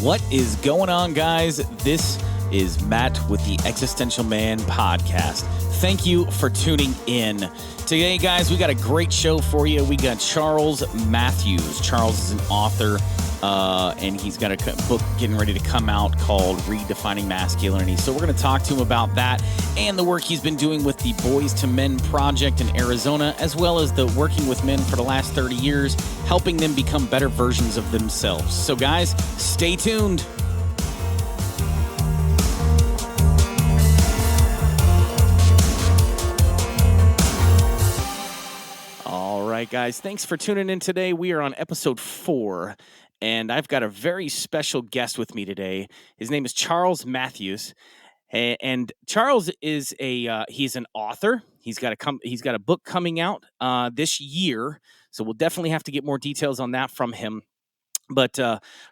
What is going on, guys? This is Matt with the Existential Man podcast. Thank you for tuning in. Today, guys, we got a great show for you. We got Charles Matheus. Charles is an author, and he's got a book getting ready to come out called Redefining Masculinity. So we're going to talk to him about that and the work he's been doing with the Boys to Men project in Arizona, as well as the working with men for the last 30 years, helping them become better versions of themselves. So, guys, stay tuned. All right, guys, thanks for tuning in today. We are on episode 4. And I've got a very special guest with me today. His name is Charles Matheus, and Charles is he's an author. He's got a book coming out this year, so we'll definitely have to get more details on that from him. But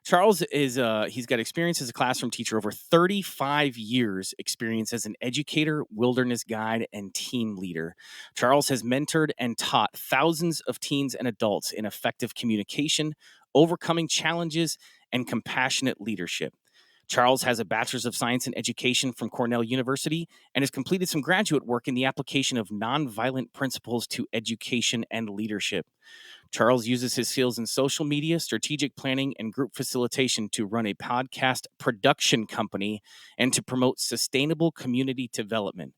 Charles is he's got experience as a classroom teacher, over 35 years experience as an educator, wilderness guide, and team leader. Charles has mentored and taught thousands of teens and adults in effective communication, overcoming challenges, and compassionate leadership. Charles has a Bachelor's of Science in Education from Cornell University and has completed some graduate work in the application of nonviolent principles to education and leadership. Charles uses his skills in social media, strategic planning, and group facilitation to run a podcast production company and to promote sustainable community development.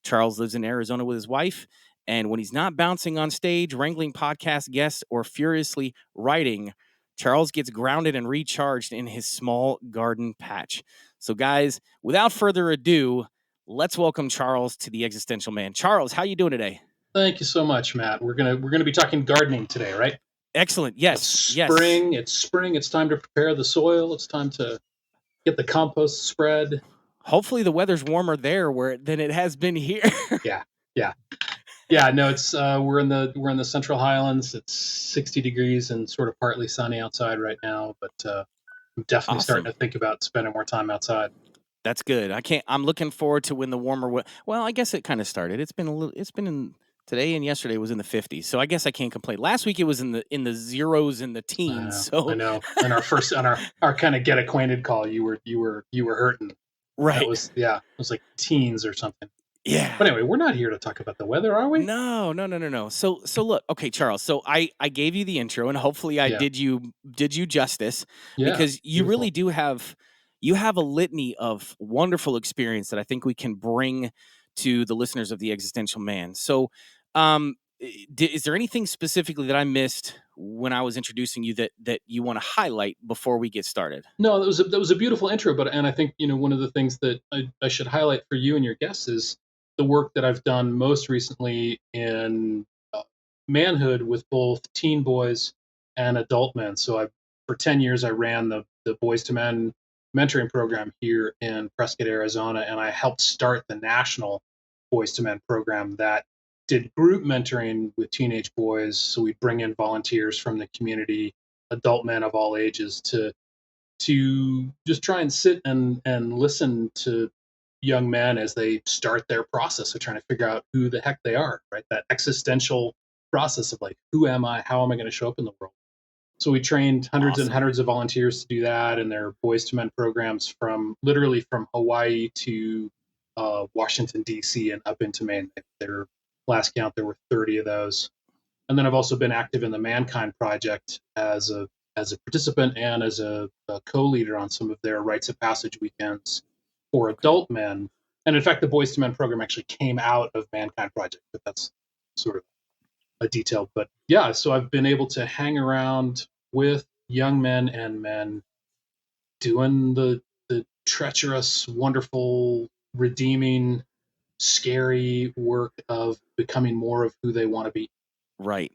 Charles lives in Arizona with his wife, and when he's not bouncing on stage, wrangling podcast guests, or furiously writing, Charles gets grounded and recharged in his small garden patch. So, guys, without further ado, let's welcome Charles to the Existential Man. Charles, how you doing today? Thank you so much, Matt. We're gonna be talking gardening today, right? Excellent. Yes. Spring. It's spring. It's time to prepare the soil. It's time to get the compost spread. Hopefully, the weather's warmer there than it has been here. Yeah. No, it's we're in the Central Highlands. It's 60 degrees and sort of partly sunny outside right now, but I'm definitely starting to think about spending more time outside. That's good. I'm looking forward to when the warmer. Well, I guess it kind of started. It's been in. Today and yesterday was in the 50s, so I guess I can't complain. Last week it was in the zeros and the teens. I know. And our kind of get acquainted call, you were hurting. Right. It was like teens or something. Yeah. But anyway, we're not here to talk about the weather, are we? No. So look, okay, Charles. So I gave you the intro, and hopefully I did you justice, because you really do have a litany of wonderful experience that I think we can bring to the listeners of the Existential Man. So, is there anything specifically that I missed when I was introducing you that you want to highlight before we get started? No, that was a beautiful intro, and I think one of the things that I should highlight for you and your guests is the work that I've done most recently in manhood with both teen boys and adult men. So for 10 years I ran the Boys to Men mentoring program here in Prescott, Arizona, and I helped start the national Boys to Men program that did group mentoring with teenage boys. So we'd bring in volunteers from the community, adult men of all ages, to just try and sit and listen to young men as they start their process of trying to figure out who the heck they are, right? That existential process of like, who am I? How am I going to show up in the world? So we trained hundreds and hundreds of volunteers to do that, and their Boys to Men programs literally from Hawaii to Washington, D.C. and up into Maine. Their last count, there were 30 of those. And then I've also been active in the Mankind Project as a participant and as a co-leader on some of their rites of passage weekends for adult men. And in fact, the Boys to Men program actually came out of Mankind Project, but that's sort of a detail. But yeah, so I've been able to hang around with young men and men doing the treacherous, wonderful, redeeming, scary work of becoming more of who they want to be. Right.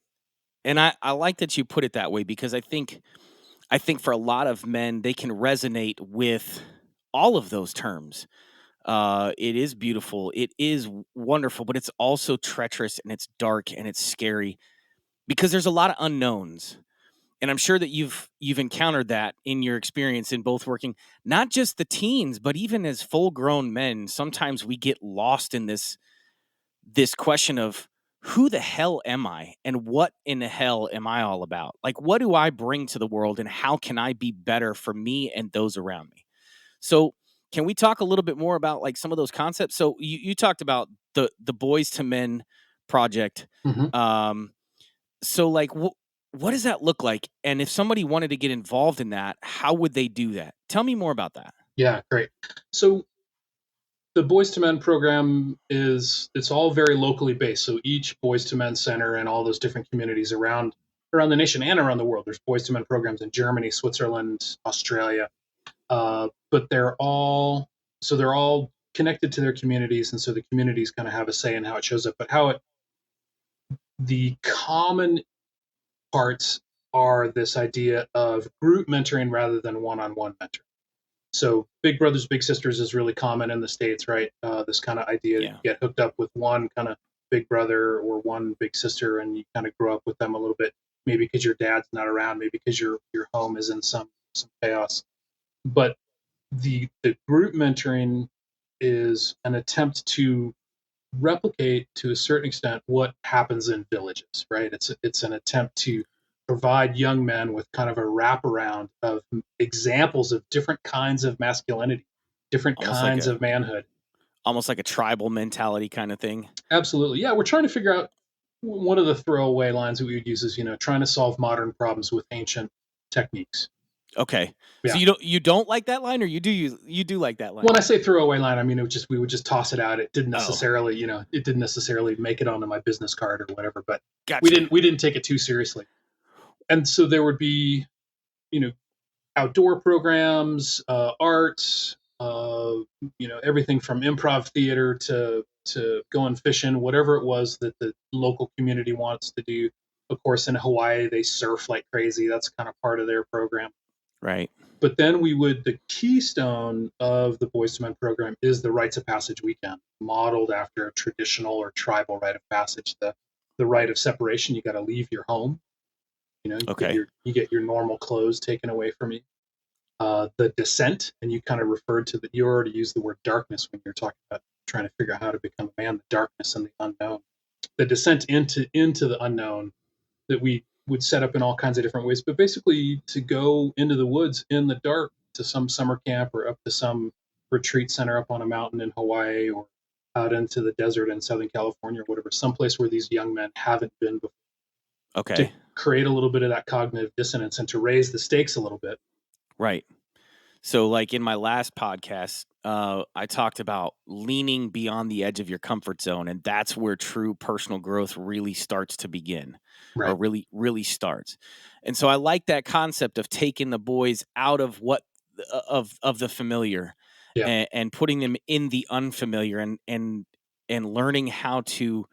And I like that you put it that way, because I think for a lot of men, they can resonate with all of those terms. It is beautiful. It is wonderful, but it's also treacherous and it's dark and it's scary because there's a lot of unknowns. And I'm sure that you've encountered that in your experience in both working, not just the teens, but even as full grown men. Sometimes we get lost in this question of who the hell am I and what in the hell am I all about? Like, what do I bring to the world and how can I be better for me and those around me? So, can we talk a little bit more about like some of those concepts? So, you talked about the Boys to Men project. Hmm. Um, so, like, what does that look like? And if somebody wanted to get involved in that, how would they do that? Tell me more about that. Yeah, great. So the Boys to Men program it's all very locally based. So each Boys to Men center and all those different communities around the nation and around the world. There's Boys to Men programs in Germany, Switzerland, Australia, but they're all connected to their communities, and so the communities kind of have a say in how it shows up. But the common parts are this idea of group mentoring rather than one-on-one mentoring. So big brothers, big sisters is really common in the States, right? This kind of idea that you Yeah, get hooked up with one kind of big brother or one big sister, and you kind of grow up with them a little bit, maybe because your dad's not around, maybe because your home is in some chaos. But the group mentoring is an attempt to replicate to a certain extent what happens in villages, right? It's an attempt to provide young men with kind of a wraparound of examples of different kinds of masculinity, different almost like kinds a of manhood. tribal mentality kind of thing. Absolutely, yeah. We're trying to figure out one of the throwaway lines that we would use is trying to solve modern problems with ancient techniques. Okay. So Yeah. you don't like that line, or you do like that line? When I say throwaway line, I mean we would just toss it out. Oh, It didn't necessarily make it onto my business card or whatever, but gotcha. we didn't take it too seriously. And so there would be, you know, outdoor programs, arts, everything from improv theater to going fishing, whatever it was that the local community wants to do. Of course, in Hawaii, they surf like crazy. That's kind of part of their program. Right. But then the keystone of the Boys to Men program is the rites of passage weekend, modeled after a traditional or tribal rite of passage. The rite of separation, you got to leave your home. Okay. You get your normal clothes taken away from you. The descent, and you kind of referred to that. You already used the word darkness when you're talking about trying to figure out how to become a man. The darkness and the unknown. The descent into the unknown that we would set up in all kinds of different ways. But basically, to go into the woods in the dark to some summer camp or up to some retreat center up on a mountain in Hawaii or out into the desert in Southern California or whatever, someplace where these young men haven't been before, to Okay. create a little bit of that cognitive dissonance and to raise the stakes a little bit. Right. So, like in my last podcast, I talked about leaning beyond the edge of your comfort zone, and that's where true personal growth really starts to begin, or Right. really starts. And so, I like that concept of taking the boys out of of the familiar, Yeah. and putting them in the unfamiliar, and learning how to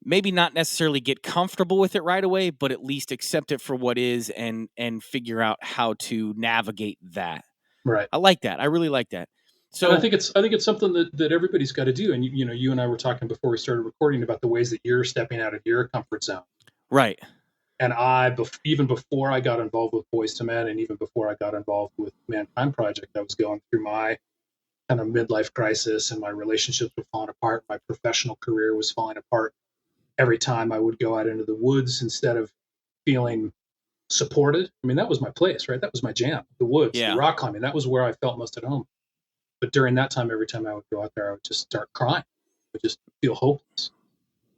maybe not necessarily get comfortable with it right away, but at least accept it for what is, and figure out how to navigate that. Right. I like that. I really like that. And So I think it's something that everybody's got to do. And you and I were talking before we started recording about the ways that you're stepping out of your comfort zone. right. And even before I got involved with Boys to Men, and even before I got involved with Mankind Project, I was going through my kind of midlife crisis, and my relationships were falling apart. My professional career was falling apart. Every time I would go out into the woods, instead of feeling supported, I mean, that was my place, right? That was my jam. The woods, the Yeah. rock climbing, that was where I felt most at home. But during that time, every time I would go out there, I would just start crying. I would just feel hopeless.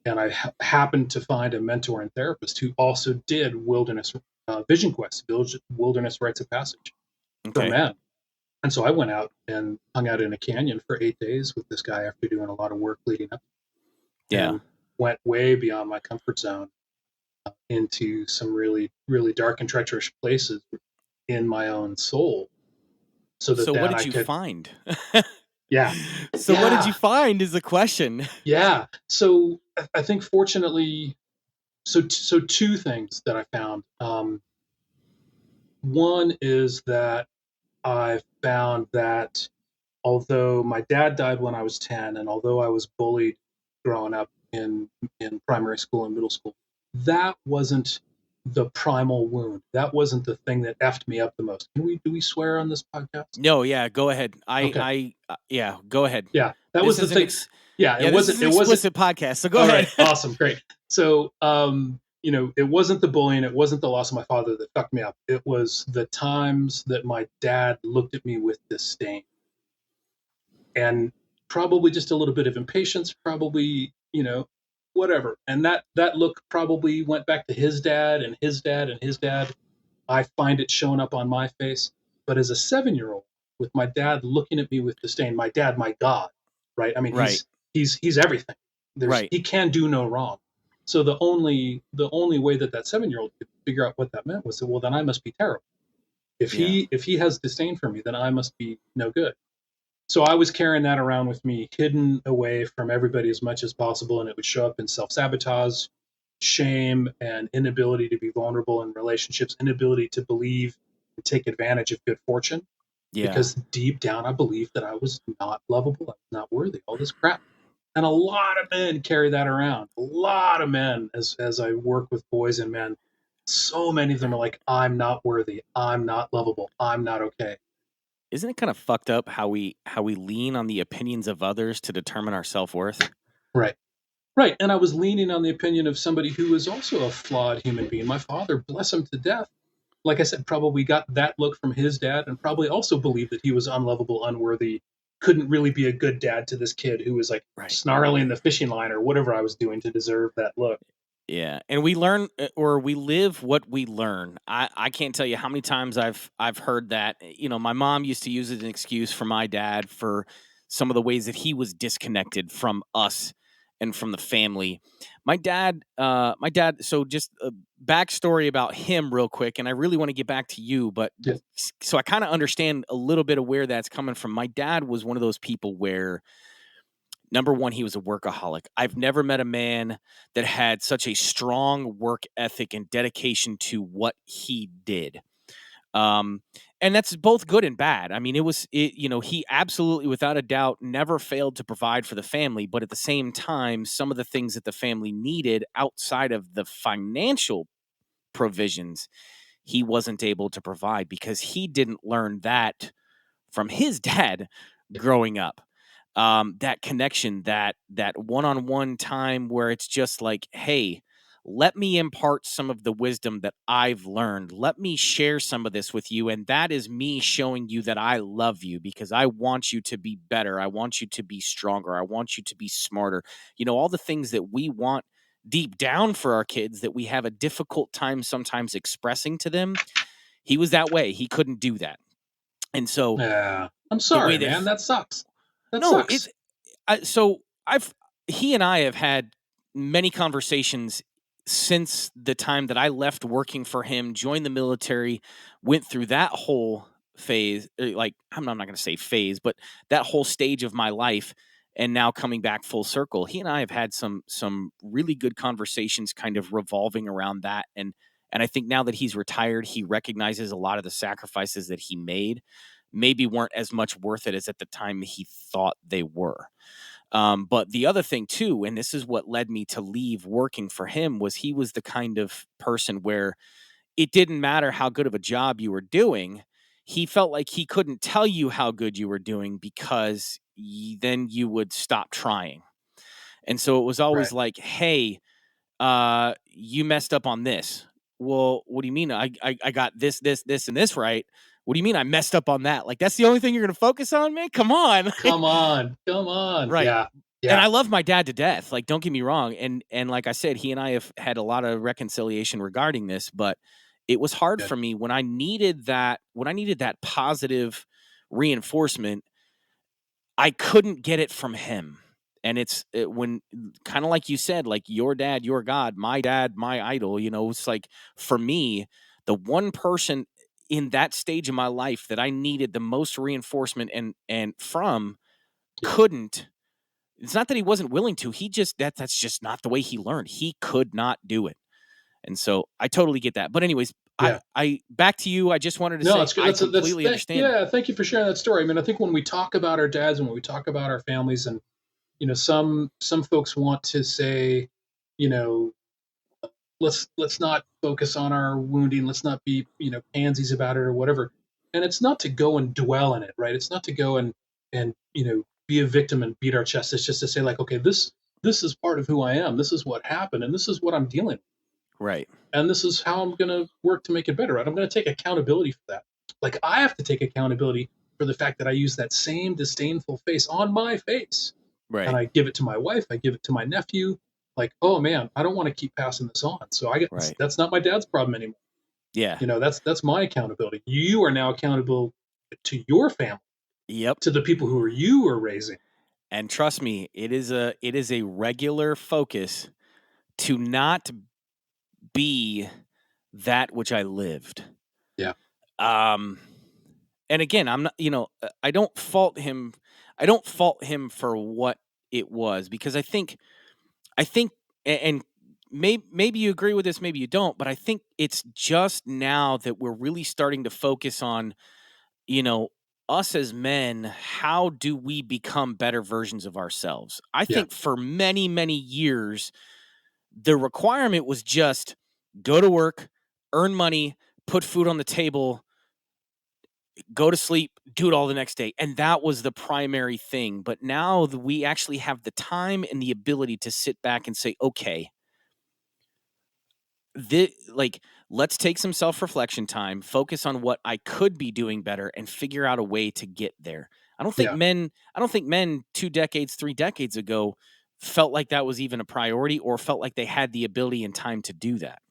And I happened to find a mentor and therapist who also did wilderness vision quests, wilderness rites of passage for Okay. men. And so I went out and hung out in a canyon for 8 days with this guy after doing a lot of work leading up, Yeah. and went way beyond my comfort zone into some really, really dark and treacherous places in my own soul, so that So what then did I you could, find? yeah, So what did you yeah, find is the question. yeah. So I think fortunately, so two things that I found. One is that I found that although my dad died when I was 10, and although I was bullied growing up in primary school and middle school, that wasn't the primal wound. That wasn't the thing that effed me up the most. Do we swear on this podcast? No, yeah, go ahead. Okay. Yeah, go ahead. Yeah, that This was the is an thing. Yeah, Yeah, this is an it wasn't. explicit podcast, so go All ahead. right, awesome, great. So, it wasn't the bullying, it wasn't the loss of my father that fucked me up. It was the times that my dad looked at me with disdain, and probably just a little bit of impatience, probably, whatever. And that look probably went back to his dad and his dad and his dad. I find it showing up on my face. But as a 7-year-old, with my dad looking at me with disdain, my dad, my God, right? I mean, Right, he's everything. right. He can do no wrong. So the only way that 7-year-old could figure out what that meant was that, well, then I must be terrible. Yeah, If he has disdain for me, then I must be no good. So I was carrying that around with me, hidden away from everybody as much as possible, and it would show up in self-sabotage, shame, and inability to be vulnerable in relationships, inability to believe and take advantage of good fortune. yeah. Because deep down, I believed that I was not lovable, I was not worthy, all this crap. And a lot of men carry that around. A lot of men, as I work with boys and men, so many of them are like, I'm not worthy, I'm not lovable, I'm not okay. Isn't it kind of fucked up how we lean on the opinions of others to determine our self-worth? Right. Right, and I was leaning on the opinion of somebody who was also a flawed human being. My father, bless him to death, like I said, probably got that look from his dad and probably also believed that he was unlovable, unworthy, couldn't really be a good dad to this kid who was like Right. snarling the fishing line or whatever I was doing to deserve that look. Yeah, and we learn or we live what we learn. I can't tell you how many times I've heard that. You know, my mom used to use it as an excuse for my dad for some of the ways that he was disconnected from us and from the family. My dad. So just a backstory about him, real quick, and I really want to get back to you, but Yeah, so I kind of understand a little bit of where that's coming from. My dad was one of those people where number one, he was a workaholic. I've never met a man that had such a strong work ethic and dedication to what he did. Um, and that's both good and bad. I mean, he absolutely, without a doubt, never failed to provide for the family. But at the same time, some of the things that the family needed outside of the financial provisions, he wasn't able to provide because he didn't learn that from his dad yeah, growing up. That connection, that one-on-one time where it's just like, hey, let me impart some of the wisdom that I've learned. Let me share some of this with you. And that is me showing you that I love you because I want you to be better. I want you to be stronger. I want you to be smarter. You know, all the things that we want deep down for our kids that we have a difficult time sometimes expressing to them. He was that way. He couldn't do that. And so yeah. I'm the way sorry, that man. That sucks. That no, it's sucks. so I've he and I have had many conversations since the time that I left working for him, joined the military, went through that whole phase. Like I'm not going to say phase, but that whole stage of my life, and now coming back full circle. He and I have had some really good conversations, kind of revolving around that, and I think now that he's retired, he recognizes a lot of the sacrifices that he made maybe weren't as much worth it as at the time he thought they were. But the other thing too, and this is what led me to leave working for him, was he was the kind of person where it didn't matter how good of a job you were doing. He felt like he couldn't tell you how good you were doing because then you would stop trying. And so it was always Right. like, hey, you messed up on this. Well, what do you mean? I got this, and this right. What do you mean I messed up on that? Like, that's the only thing you're going to focus on, man? Come on. Come on. Come on. Right. Yeah. And Yeah. I love my dad to death. Like, don't get me wrong. And like I said, he and I have had a lot of reconciliation regarding this, but it was hard Good. for me when I needed that positive reinforcement, I couldn't get it from him. And when kind of like you said, like your dad, your God, my dad, my idol, it's like for me, the one person in that stage of my life that I needed the most reinforcement and from Yeah. couldn't. It's not that he wasn't willing to. He just that's just not the way he learned. He could not do it. And so I totally get that. But anyways, Yeah. I back to you. I just wanted to No, say that's good. I completely understand. Yeah. Thank you for sharing that story. I mean, I think when we talk about our dads and when we talk about our families, and some folks want to say, you know, let's not focus on our wounding. Let's not be pansies about it or whatever. And it's not to go and dwell in it, right? It's not to go and be a victim and beat our chest. It's just to say like, okay, this is part of who I am. This is what happened, and this is what I'm dealing with, Right. and this is how I'm going to work to make it better. Right? I'm going to take accountability for that. Like I have to take accountability for the fact that I use that same disdainful face on my face, and Right. I give it to my wife. I give it to my nephew. Like, oh man, I don't want to keep passing this on. So I get Right. that's not my dad's problem anymore. Yeah. That's my accountability. You are now accountable to your family, Yep. to the people who you are raising. And trust me, it is a regular focus to not be that which I lived. Yeah. Um and again, I'm not, I don't fault him. I don't fault him for what it was, because I think and maybe you agree with this, maybe you don't, but I think it's just now that we're really starting to focus on, you know, us as men, how do we become better versions of ourselves? I Yeah. think for many, many years, the requirement was just go to work, earn money, put food on the table, go to sleep, do it all the next day. And that was the primary thing. But now we actually have the time and the ability to sit back and say, okay, like, let's take some self-reflection time, focus on what I could be doing better, and figure out a way to get there. Yeah. I don't think men 2 decades, 3 decades ago felt like that was even a priority, or felt like they had the ability and time to do that.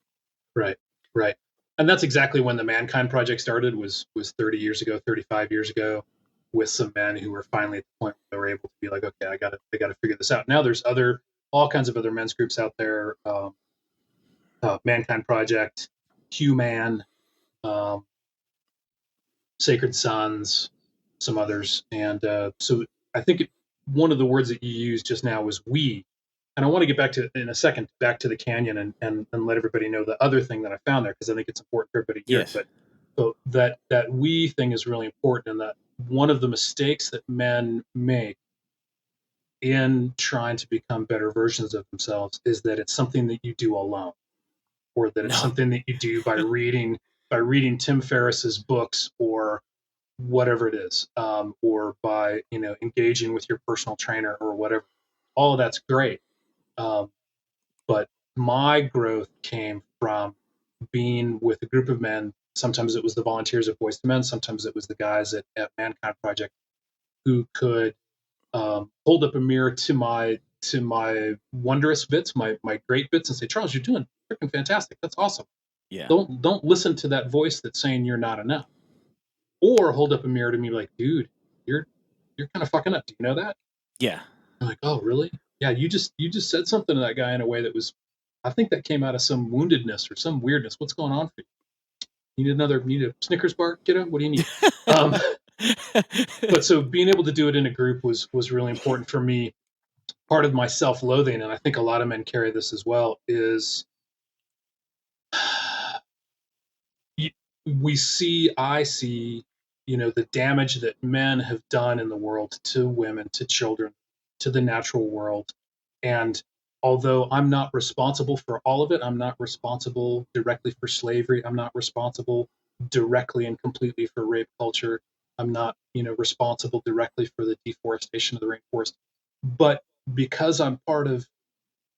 Right. Right. And that's exactly when the Mankind Project started, was 30 years ago, 35 years ago, with some men who were finally at the point where they were able to be like, okay, I gotta figure this out. Now there's all kinds of other men's groups out there. Mankind Project, Human, um, Sacred Sons, some others. And so I think one of the words that you used just now was we. And I want to get back to, in a second, back to the canyon, and let everybody know the other thing that I found there, because I think it's important for everybody to hear it. Yes. But so that we thing is really important, and that one of the mistakes that men make in trying to become better versions of themselves is that it's something that you do alone, or that it's No. something that you do by reading Tim Ferriss's books, or whatever it is, or by engaging with your personal trainer or whatever. All of that's great, um, but my growth came from being with a group of men. Sometimes it was the volunteers at Boys to Men. Sometimes it was the guys at Mankind Project, who could hold up a mirror to my wondrous bits, my great bits, and say, "Charles, you're doing freaking fantastic. That's awesome. Yeah. Don't listen to that voice that's saying you're not enough." Or hold up a mirror to me like, "Dude, you're you're kind of fucking up. Do you know that?" Yeah. I'm like, "Oh, really? Yeah, you just said something to that guy in a way that was, I think that came out of some woundedness or some weirdness. What's going on for you? Need a Snickers bar, kiddo? What do you need?" Um, but so being able to do it in a group was really important for me. Part of my self-loathing, and I think a lot of men carry this as well, is I see, the damage that men have done in the world to women, to children, to the natural world. And although I'm not responsible for all of it, I'm not responsible directly for slavery. I'm not responsible directly and completely for rape culture. I'm not, responsible directly for the deforestation of the rainforest. But because I'm part of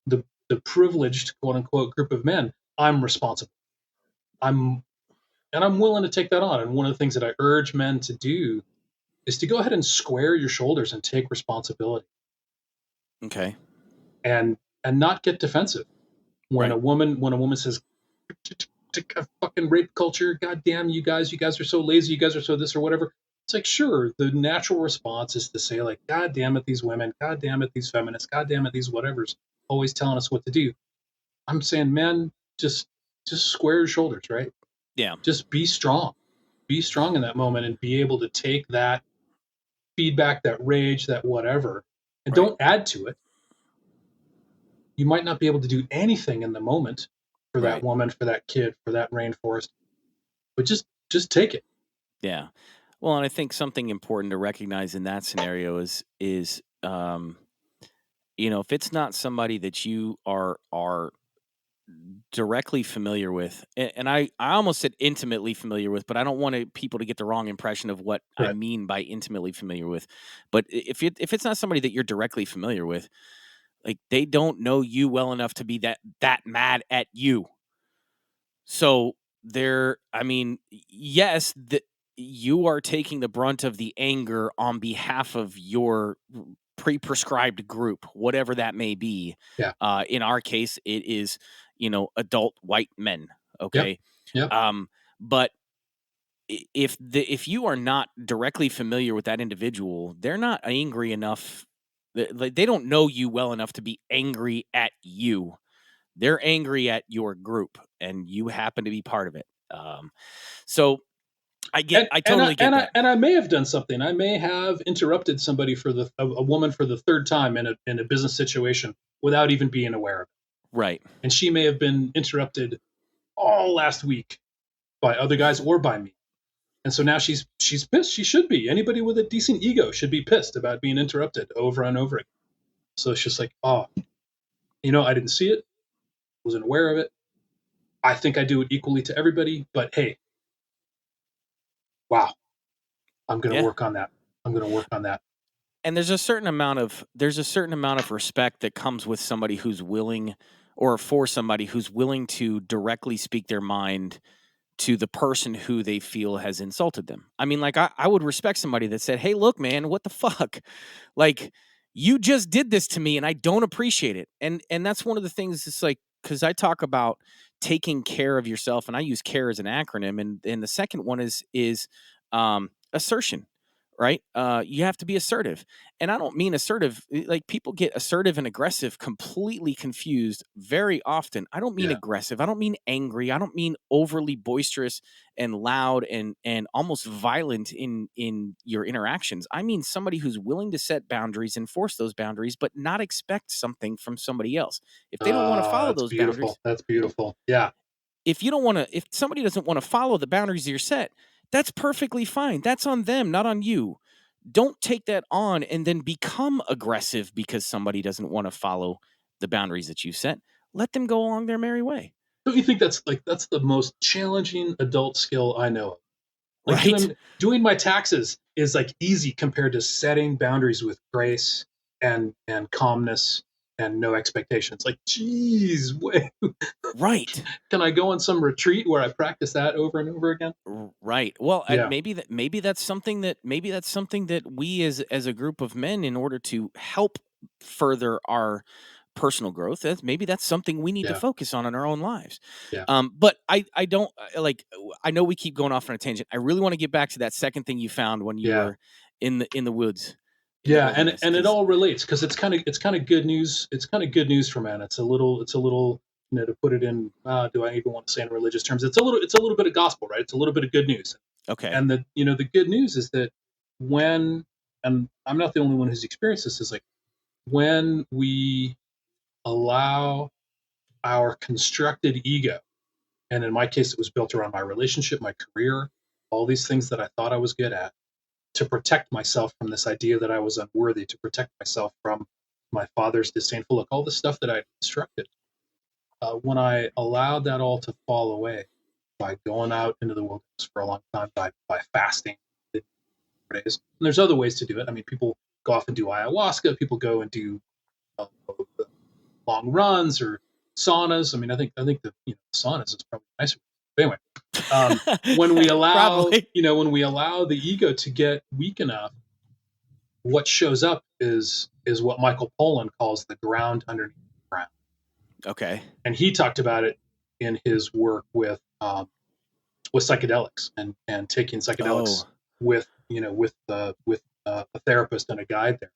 the privileged, quote unquote, group of men, I'm responsible. I'm and I'm willing to take that on. And one of the things that I urge men to do is to go ahead and square your shoulders and take responsibility, Okay. and not get defensive Right. when a woman says, fucking rape culture, god damn you guys are so lazy, you guys are so this or whatever. It's like, sure, the natural response is to say like, god damn it, these women, god damn it, these feminists, god damn it, these whatevers, always telling us what to do. I'm saying, men, just square your shoulders, right? Yeah. Just be strong in that moment, and be able to take that feedback, that rage, that whatever, and Right. don't add to it. You might not be able to do anything in the moment for that Right. woman, for that kid, for that rainforest, but just take it. Yeah. Well, and I think something important to recognize in that scenario is if it's not somebody that you are directly familiar with, and I almost said intimately familiar with, but I don't want people to get the wrong impression of what I Right. mean by intimately familiar with. But if it's not somebody that you're directly familiar with, like they don't know you well enough to be that mad at you. So I mean, yes, you are taking the brunt of the anger on behalf of your pre-prescribed group, whatever that may be. Yeah. In our case, it is, adult white men. Yep. Okay. Yep. Um, but if you are not directly familiar with that individual, they're not angry enough. Like they don't know you well enough to be angry at you. They're angry at your group, and you happen to be part of it. So I totally get that. And I may have done something. I may have interrupted somebody for a woman for the third time in a business situation without even being aware of it. Right. And she may have been interrupted all last week by other guys or by me. And so now she's pissed. She should be. Anybody with a decent ego should be pissed about being interrupted over and over again. So it's just like, oh, I didn't see it, wasn't aware of it. I think I do it equally to everybody, but hey, wow, I'm going to Yeah. work on that. I'm going to work on that. And there's a certain amount of respect that comes with somebody who's willing, or for somebody who's willing to directly speak their mind to the person who they feel has insulted them. I mean, like I would respect somebody that said, "Hey, look, man, what the fuck? Like, you just did this to me, and I don't appreciate it." And that's one of the things. It's like because I talk about taking care of yourself, and I use care as an acronym, and the second one is assertion. Right? You have to be assertive. And I don't mean assertive, like people get assertive and aggressive completely confused very often. I don't mean Yeah. aggressive. I don't mean angry. I don't mean overly boisterous and loud and almost violent in your interactions. I mean somebody who's willing to set boundaries, enforce those boundaries, but not expect something from somebody else. If they don't want to follow That's those boundaries, beautiful. That's beautiful. Yeah. if somebody doesn't want to follow the boundaries you're set, that's perfectly fine. That's on them, not on you. Don't take that on and then become aggressive because somebody doesn't want to follow the boundaries that you set. Let them go along their merry way. Don't you think that's the most challenging adult skill I know of? Like Right? doing my taxes is like easy compared to setting boundaries with grace and calmness and no expectations. Like, geez, Right. can I go on some retreat where I practice that over and over again? Right. Well, and Yeah. maybe that's something that we as a group of men, in order to help further our personal growth, maybe that's something we need to Yeah. focus on in our own lives. Yeah. But I don't I know we keep going off on a tangent. I really want to get back to that second thing you found when you Yeah. were in the woods, in the Yeah, wilderness, and it because all relates because it's kind of good news. It's kind of good news for men. It's a little to put it in. Do I even want to say in religious terms? It's a little bit of gospel, right? It's a little bit of good news. okay, And the good news is that when, and I'm not the only one who's experienced this, is like when we allow our constructed ego, and in my case it was built around my relationship, my career, all these things that I thought I was good at, to protect myself from this idea that I was unworthy, to protect myself from my father's disdainful look, all the stuff that I constructed. When I allowed that all to fall away by going out into the wilderness for a long time, by fasting days, and there's other ways to do it. I mean, people go off and do ayahuasca. People go and do uh, long runs or saunas. I mean, I think the saunas is probably nicer. But anyway, when we allow probably when we allow the ego to get weak enough, what shows up is what Michael Pollan calls the ground underneath the ground, okay. and he talked about it in his work with psychedelics and taking psychedelics Oh, with a therapist and a guide there,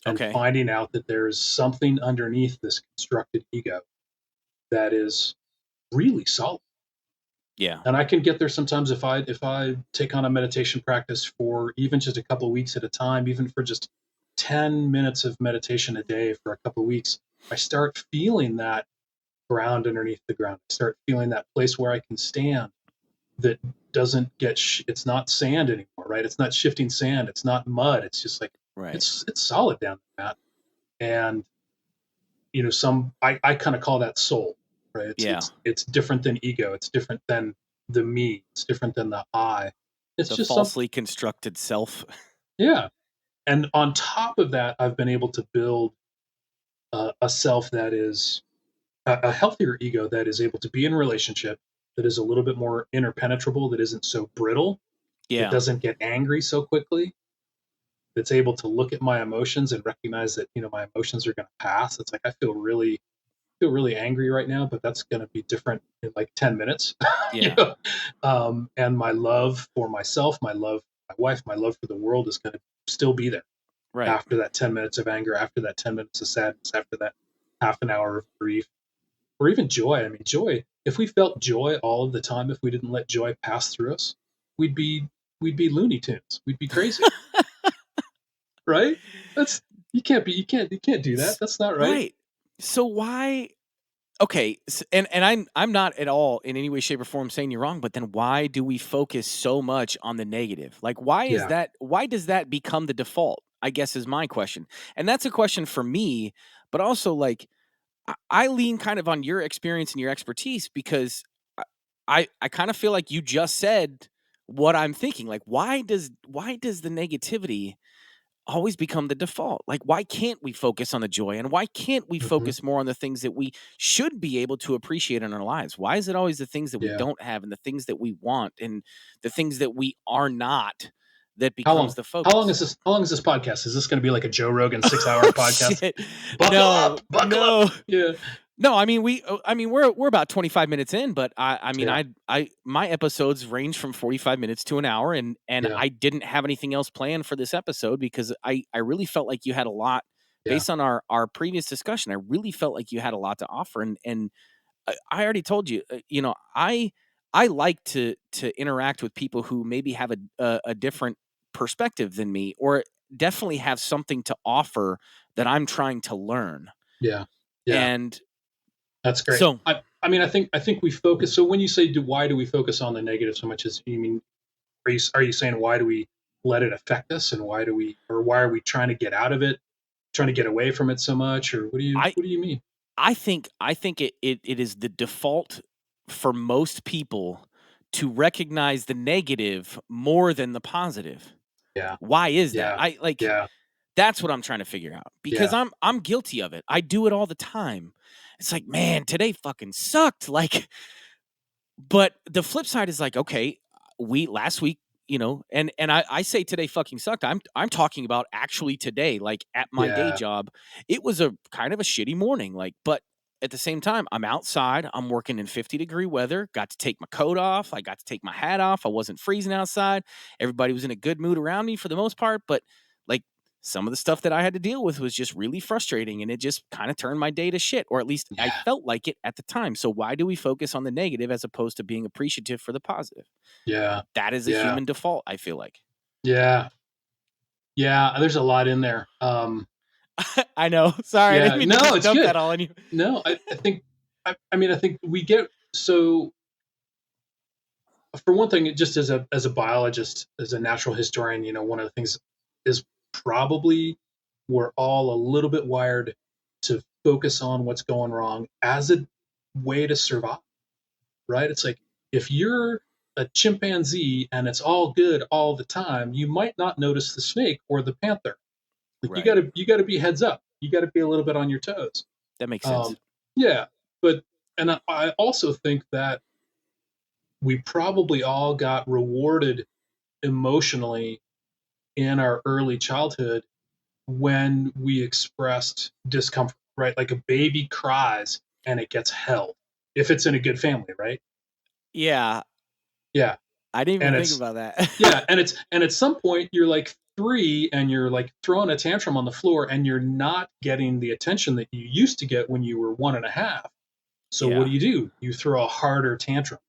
and okay. finding out that there's something underneath this constructed ego that is really solid. Yeah. And I can get there sometimes if I take on a meditation practice for even just a couple of weeks at a time, even for just 10 minutes of meditation a day for a couple of weeks. I start feeling that ground underneath the ground. I start feeling that place where I can stand, that doesn't get it's not sand anymore, right? It's not shifting sand, it's not mud. It's just like Right. it's solid down there, Matt. And some I kind of call that soul, right? Yeah. It's different than ego. It's different than the me. It's different than the I. It's The just some, falsely constructed self. yeah. And on top of that, I've been able to build a self that is a healthier ego that is able to be in a relationship, that is a little bit more interpenetrable, that isn't so brittle, that Yeah. doesn't get angry so quickly, that's able to look at my emotions and recognize that, my emotions are going to pass. It's like I feel really angry right now, but that's going to be different in like 10 minutes. you Yeah. know and my love for myself, my love for my wife, my love for the world is going to still be there Right. after that 10 minutes of anger, after that 10 minutes of sadness, after that half an hour of grief, or even joy. I mean, joy, if we felt joy all of the time, if we didn't let joy pass through us, we'd be Looney Tunes. We'd be crazy, right? That's you can't do that. That's not right. Right. So why okay, and I'm not at all in any way, shape, or form saying you're wrong, but then why do we focus so much on the negative? Like, Yeah. why does that become the default? I guess is my question. And that's a question for me, but also like I lean kind of on your experience and your expertise because I kind of feel like you just said what I'm thinking. Like, why does the negativity always become the default? Like, why can't we focus on the joy and why can't we Hmm. focus more on the things that we should be able to appreciate in our lives? Why is it always the things that we Yeah. don't have and the things that we want and the things that we are not that How becomes long? the How long focus? is this? How long is this podcast? Is this going to be like a Joe Rogan 6 hour Oh podcast? shit. Buckle No. up, buckle up. No. Yeah, No, I mean we're about 25 minutes in, but I mean yeah, I my episodes range from 45 minutes to an hour and yeah, I didn't have anything else planned for this episode because I really felt like you had a lot yeah, based on our previous discussion. I really felt like you had a lot to offer and I already told you, I like to interact with people who maybe have a different perspective than me or definitely have something to offer that I'm trying to learn. yeah, yeah. And That's great. so I mean, I think we focus. So when you say, why do we focus on the negative so much? As you mean, are you saying why do we let it affect us, and why are we trying to get out of it, trying to get away from it so much, or I what do you mean? I think it is the default for most people to recognize the negative more than the positive. Yeah, Why is that? yeah, I like yeah, that's what I'm trying to figure out because yeah, I'm guilty of it. I do it all the time. It's like, man, today fucking sucked. Like, but the flip side is like, okay, we last week, and I say today fucking sucked. I'm talking about actually today, like at my day yeah, job. It was a kind of a shitty morning, like, but at the same time, I'm outside, I'm working in 50-degree weather, got to take my coat off, I got to take my hat off, I wasn't freezing outside. Everybody was in a good mood around me for the most part, but like some of the stuff that I had to deal with was just really frustrating and it just kind of turned my day to shit, or at least I yeah, felt like it at the time. So why do we focus on the negative as opposed to being appreciative for the positive? yeah, That is a yeah, human default, I feel like. yeah, yeah. There's a lot in there. I know. Sorry, I didn't Yeah, mean to no, just it's dump that good. all on you. No, I think, I mean, I think we get so. For one thing, just as a biologist, as a natural historian, one of the things is probably we're all a little bit wired to focus on what's going wrong as a way to survive, right? It's like if you're a chimpanzee and it's all good all the time, you might not notice the snake or the panther. Like Right. you gotta be heads up. You gotta be a little bit on your toes. That makes sense. Um, yeah, but and I also think that we probably all got rewarded emotionally in our early childhood when we expressed discomfort, right? Like a baby cries and it gets held if it's in a good family, right? Yeah, Yeah. I didn't even And think it's about that. yeah, and at some point you're like 3 and you're like throwing a tantrum on the floor and you're not getting the attention that you used to get when you were 1 and a half. So what Yeah, do? You throw a harder tantrum.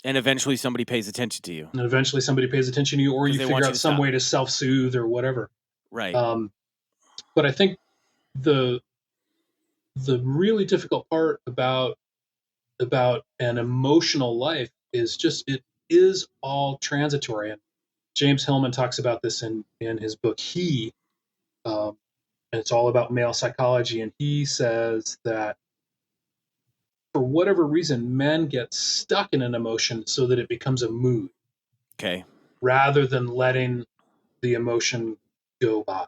and eventually somebody pays attention to you And eventually somebody pays attention to you, or because you they figure want you out to some stop. way to self-soothe or whatever. Right. Um, but I think the really difficult part about an emotional life is just it is all transitory. And James Hillman talks about this in his book um, and it's all about male psychology. And he says that for whatever reason, men get stuck in an emotion so that it becomes a mood Okay. rather than letting the emotion go by.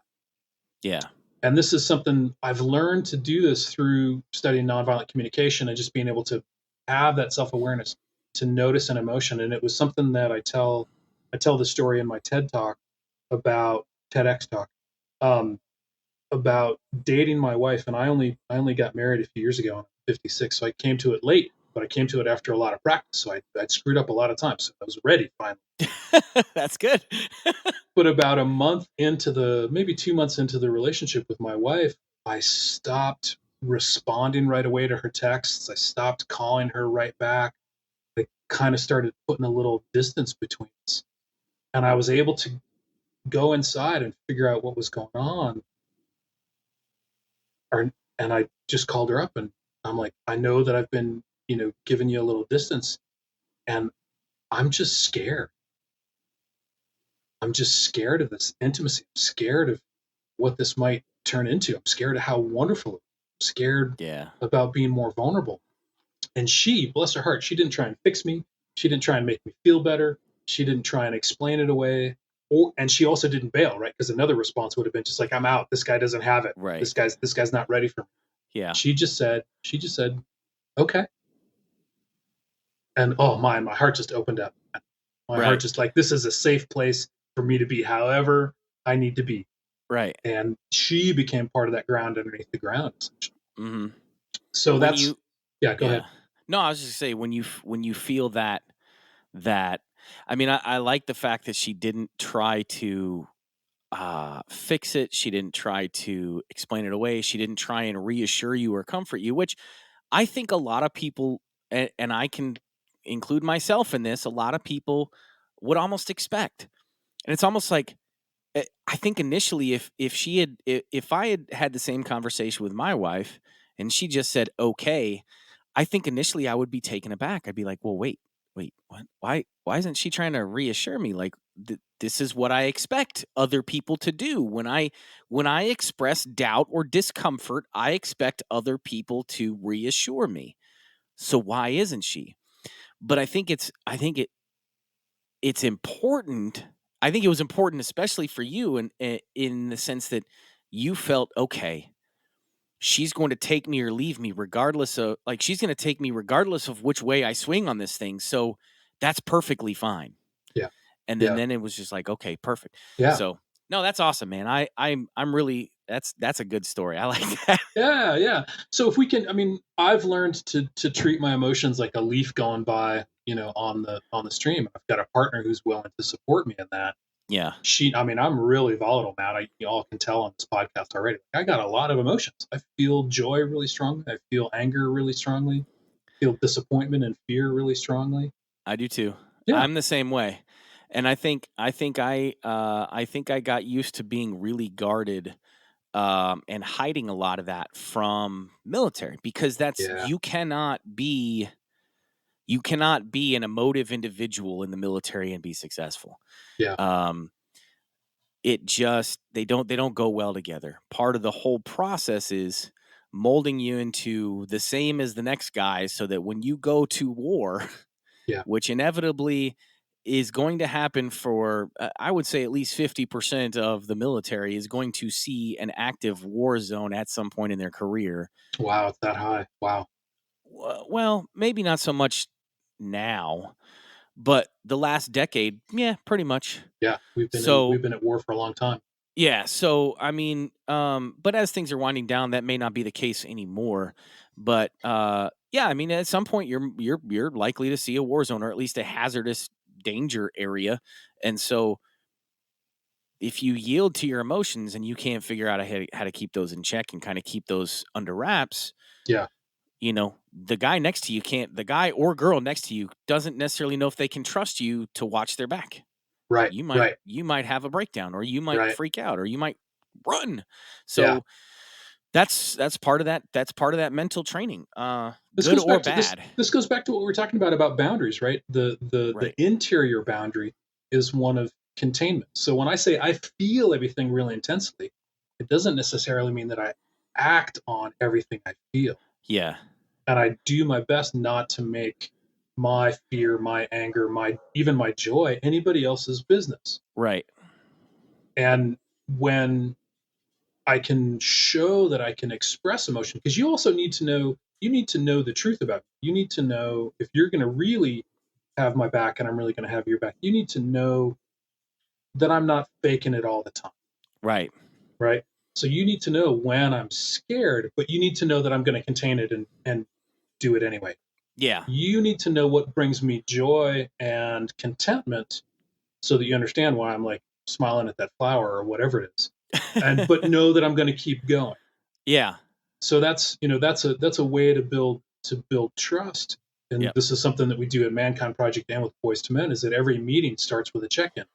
Yeah. And this is something I've learned to do this through studying nonviolent communication and just being able to have that self-awareness to notice an emotion. And it was something that I tell the story in my TED talk about TEDx talk um, about dating my wife. And I only got married a few years ago. I'm 56, so I came to it late, but I came to it after a lot of practice. So I'd screwed up a lot of times. So I was ready finally. That's good. But about a month into maybe 2 months into the relationship with my wife, I stopped responding right away to her texts. I stopped calling her right back. I kind of started putting a little distance between us. And I was able to go inside and figure out what was going on. And I just called her up and I'm like, I know that I've been, giving you a little distance, and I'm just scared. I'm just scared of this intimacy. I'm scared of what this might turn into. I'm scared of how wonderful it is. I'm scared Yeah. about being more vulnerable. And she, bless her heart, she didn't try and fix me. She didn't try and make me feel better. She didn't try and explain it away. And she also didn't bail, right? Because another response would have been just like, I'm out. This guy doesn't have it. Right. This guy's not ready for me. Yeah. She just said, okay. And oh my heart just opened up. My heart Right. just like, this is a safe place for me to be however I need to be. Right. And she became part of that ground underneath the ground, essentially. Mm-hmm. So When that's, you, yeah, go yeah. ahead. No, I was just say when you feel that, I mean, I like the fact that she didn't try to fix it. She didn't try to explain it away. She didn't try and reassure you or comfort you, which I think a lot of people, and I can include myself in this, a lot of people would almost expect. And it's almost like, I think initially, if I had had the same conversation with my wife and she just said okay, I think initially I would be taken aback. I'd be like, well, wait, what? Why isn't she trying to reassure me? Like, this is what I expect other people to do when I express doubt or discomfort. I expect other people to reassure me. So why isn't she? But it's important. I think it was important, especially for you, and in the sense that you felt okay. She's going to take me or leave me, regardless of like she's going to take me regardless of which way I swing on this thing. So that's perfectly fine. Yeah. And then Yeah. then it was just like, okay, perfect. Yeah. So no, that's awesome, man. I'm really that's a good story. I like that. Yeah. Yeah. So if we can, I mean, I've learned to treat my emotions like a leaf going by, on the stream. I've got a partner who's willing to support me in that. Yeah. I mean, I'm really volatile, Matt. You all can tell on this podcast already. I got a lot of emotions. I feel joy really strongly. I feel anger really strongly. I feel disappointment and fear really strongly. I do too. Yeah. I'm the same way. And I think I got used to being really guarded and hiding a lot of that from military because that's Yeah. you cannot be an emotive individual in the military and be successful. Yeah. Um, it just they don't go well together. Part of the whole process is molding you into the same as the next guy, so that when you go to war, Yeah. which inevitably is going to happen for, I would say at least 50% of the military is going to see an active war zone at some point in their career. Wow. It's that high. Wow. Well, maybe not so much now, but the last decade, yeah, pretty much. Yeah. So, We've been at war for a long time. yeah, so I mean, but as things are winding down, that may not be the case anymore. But yeah, I mean, at some point, you're likely to see a war zone or at least a hazardous danger area, and so if you yield to your emotions and you can't figure out how to keep those in check and kind of keep those under wraps, Yeah. the guy or girl next to you doesn't necessarily know if they can trust you to watch their back. Right. You might Right. you might have a breakdown, or you might Right. freak out, or you might run. Yeah. So that's part of that mental training, This good goes or back to this. bad. This goes back to what we were talking about boundaries, right? The Right. interior boundary is one of containment. So when I say I feel everything really intensely, it doesn't necessarily mean that I act on everything I feel. Yeah. and I do my best not to make my fear, my anger, even my joy anybody else's business. Right. And when I can show that I can express emotion, because you also need to know, the truth about me. You need to know if you're going to really have my back and I'm really going to have your back. You need to know that I'm not faking it all the time. Right. Right. So you need to know when I'm scared, but you need to know that I'm going to contain it and do it anyway. Yeah. You need to know what brings me joy and contentment so that you understand why I'm like smiling at that flower or whatever it is. But know that I'm going to keep going. Yeah. So that's a way to build trust. And Yep. this is something that we do at Mankind Project and with Boys to Men, is that every meeting starts with a check-in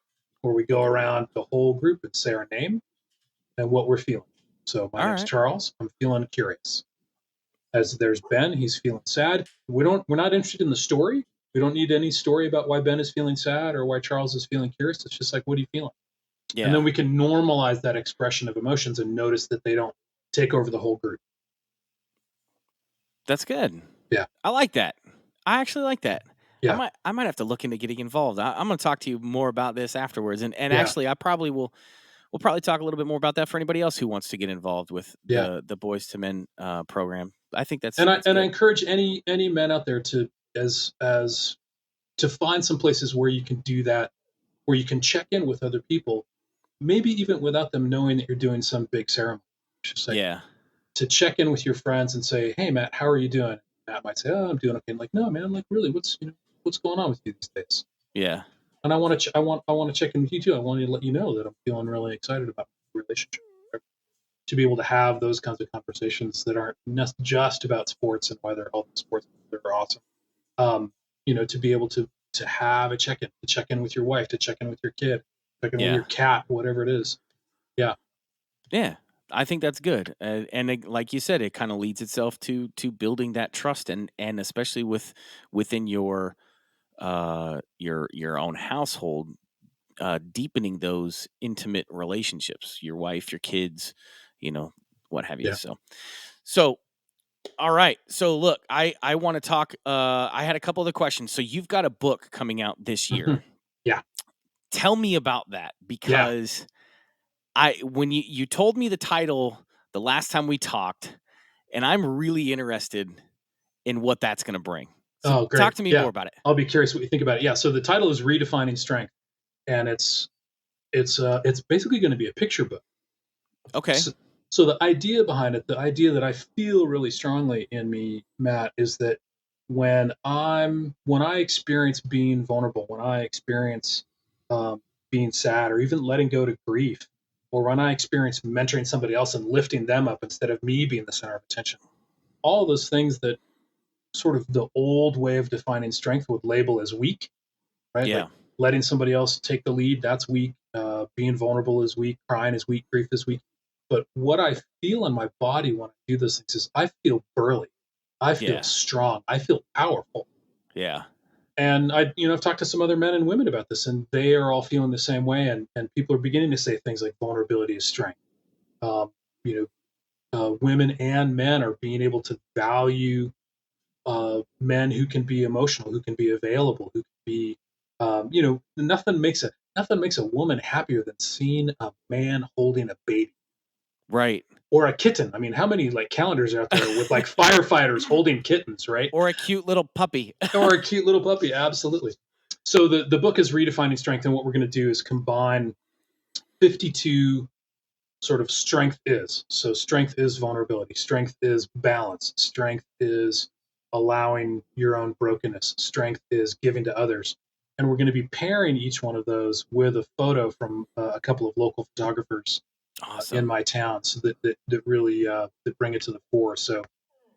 where we go around the whole group and say our name and what we're feeling. So my All name's right. Charles. I'm feeling curious. As there's Ben, he's feeling sad. We're not interested in the story. We don't need any story about why Ben is feeling sad or why Charles is feeling curious. It's just like, what are you feeling? Yeah. And then we can normalize that expression of emotions and notice that they don't take over the whole group. That's good. Yeah. I like that. I actually like that. Yeah. I might have to look into getting involved. I'm going to talk to you more about this afterwards. And Yeah. actually, I probably will. We'll probably talk a little bit more about that for anybody else who wants to get involved with the Boys to Men program. I think that's I good. encourage any men out there to to find some places where you can do that, where you can check in with other people, maybe even without them knowing that you're doing some big ceremony. Just like, to check in with your friends and say, "Hey, Matt, how are you doing?" Matt might say, "Oh, I'm doing okay." I'm like, "No, man, I'm like, really, what's going on with you these days?" Yeah. And I want to check in with you too. I want to let you know that I'm feeling really excited about the relationship. To be able to have those kinds of conversations that aren't just about sports and why all the sports are awesome. To be able to have a check-in, to check in with your wife, to check in with your kid, check in with your cat, whatever it is. Yeah. Yeah. I think that's good. And like you said, it kind of leads itself to building that trust and especially within your own household, deepening those intimate relationships, your wife, your kids, what have you. Yeah. So, all right. So look, I want to talk, I had a couple other questions. So you've got a book coming out this year. Mm-hmm. Yeah. Tell me about that, because when you told me the title the last time we talked, and I'm really interested in what that's going to bring. So Oh, great. Talk to me more about it. I'll be curious what you think about it. Yeah. So the title is Redefining Strength, and it's basically going to be a picture book. Okay. So the idea behind it, the idea that I feel really strongly in me, Matt, is that when I experience being vulnerable, when I experience being sad, or even letting go to grief, or when I experience mentoring somebody else and lifting them up instead of me being the center of attention, all those things that sort of the old way of defining strength would label as weak, right? Yeah. Like letting somebody else take the lead, that's weak. Being vulnerable is weak. Crying is weak. Grief is weak. But what I feel in my body when I do those things is I feel burly. I feel strong. I feel powerful. Yeah. And I've talked to some other men and women about this, and they are all feeling the same way. And people are beginning to say things like vulnerability is strength. Women and men are being able to value men who can be emotional, who can be available, who can be, nothing makes a woman happier than seeing a man holding a baby. Right. Or a kitten. I mean, how many like calendars are out there with like firefighters holding kittens, right? Or a cute little puppy. Or a cute little puppy, absolutely. So the book is Redefining Strength, and what we're going to do is combine 52 sort of strength is. So strength is vulnerability. Strength is balance. Strength is allowing your own brokenness. Strength is giving to others. And we're going to be pairing each one of those with a photo from a couple of local photographers in my town, so that really that bring it to the fore. So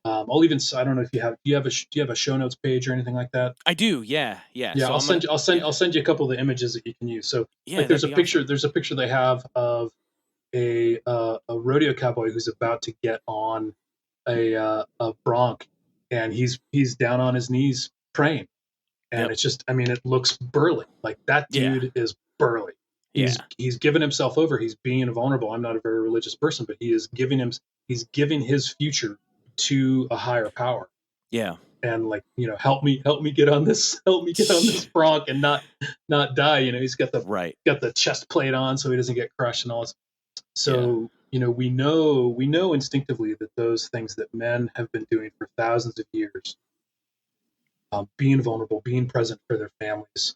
I'll even, I don't know if do you have a show notes page or anything like that? I do. Yeah. Yeah. Yeah. So I'll send you a couple of the images that you can use. So like there's a picture, they have of a rodeo cowboy who's about to get on a bronc, and he's down on his knees praying, and it's just, I mean, it looks burly. Like that dude is burly. He's given himself over. He's being vulnerable. I'm not a very religious person, but he's giving his future to a higher power. Yeah. and like, help me get on this, help me get on this bronc and not die. He's Right. got the chest plate on so he doesn't get crushed and all this. Yeah. So, we know instinctively that those things that men have been doing for thousands of years, being vulnerable, being present for their families,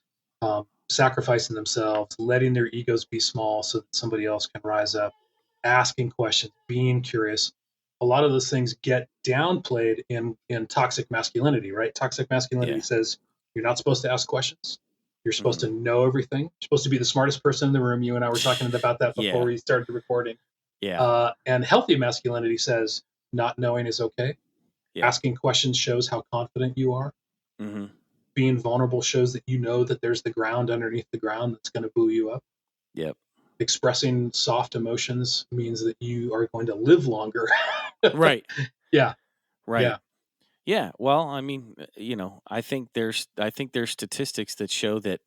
sacrificing themselves, letting their egos be small so that somebody else can rise up, asking questions, being curious. A lot of those things get downplayed in toxic masculinity, right? Toxic masculinity Yeah. says you're not supposed to ask questions. You're supposed Mhm. to know everything. You're supposed to be the smartest person in the room. You and I were talking about that before Yeah. we started recording. Yeah. And healthy masculinity says not knowing is okay. Yep. Asking questions shows how confident you are. Mhm. Being vulnerable shows that you know that there's the ground underneath the ground that's going to buoy you up. Yep. Expressing soft emotions means that you are going to live longer. Right. Yeah, Right. yeah, Yeah. Well, I mean, I think there's statistics that show that,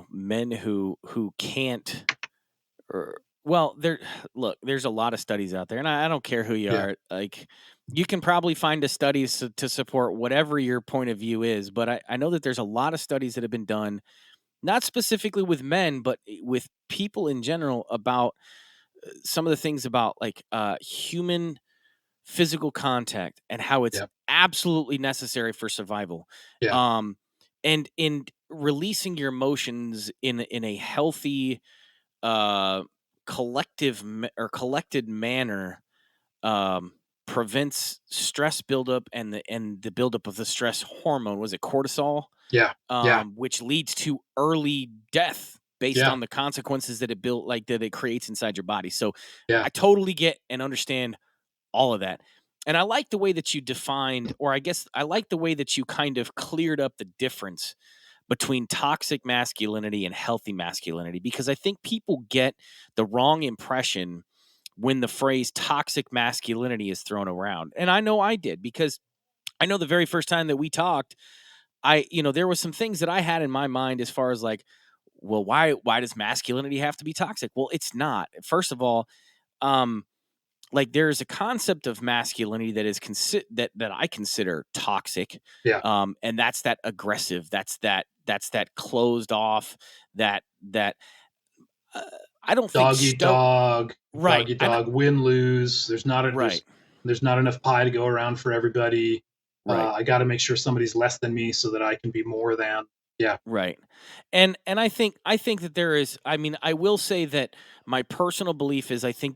men who can't, or well, there look, there's a lot of studies out there, and I don't care who you yeah, are. Like, you can probably find a study to support whatever your point of view is, but I know that there's a lot of studies that have been done, not specifically with men, but with people in general, about some of the things about, like, human physical contact and how it's yeah, absolutely necessary for survival. yeah, Um, and in releasing your emotions in a healthy, uh, or collected manner, um, prevents stress buildup and the buildup of the stress hormone. Was it cortisol? yeah, yeah, Which leads to early death based yeah, on the consequences that it creates inside your body. So yeah. I totally get and understand all of that. And I like the way that you defined, or I guess I like the way that you kind of cleared up the difference between toxic masculinity and healthy masculinity, because I think people get the wrong impression when the phrase toxic masculinity is thrown around. And I know I did, because I know the very first time that we talked, there was some things that I had in my mind as far as like, well, why does masculinity have to be toxic? Well, it's not. First of all, um, like, there's a concept of masculinity that is that I consider toxic, Yeah. and that's that aggressive, that's that closed off, that uh, I don't think Dog eat stoic. dog, Right, win lose. right, There's not enough pie to go around for everybody. right, I got to make sure somebody's less than me so that I can be more than. Yeah, right, and I think that there is. I mean, I will say that my personal belief is, I think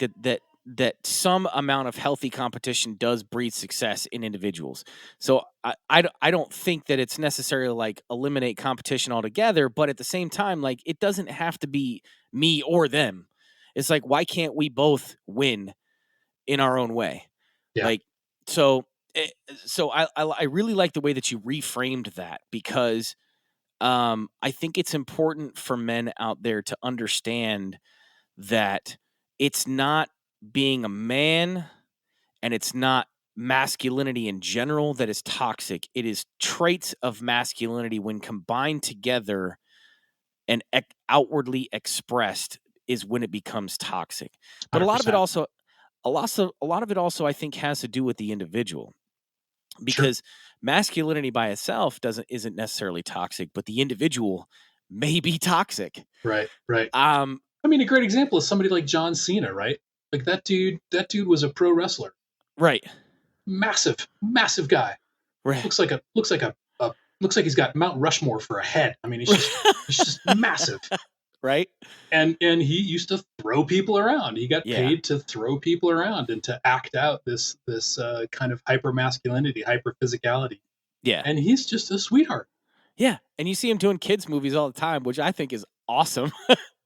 that some amount of healthy competition does breed success in individuals. So I don't think that it's necessarily like eliminate competition altogether, but at the same time, like, it doesn't have to be me or them. It's like, why can't we both win in our own way? yeah, Like, so eh, I really like the way that you reframed that, because I think it's important for men out there to understand that it's not being a man, and it's not masculinity in general that is toxic. It is traits of masculinity when combined together and outwardly expressed is when it becomes toxic. But 100%. a lot of it also, I think, has to do with the individual, Sure. because masculinity by itself isn't necessarily toxic, but the individual may be toxic. Right, right. Um, I mean, a great example is somebody like John Cena, right? Like that dude was a pro wrestler. right, Massive, massive guy. right, Looks like he's got Mount Rushmore for a head. I mean, he's just massive. right, And he used to throw people around. He got yeah, paid to throw people around and to act out this kind of hyper masculinity, hyper physicality. yeah. And he's just a sweetheart. Yeah, and you see him doing kids movies all the time, which I think is awesome.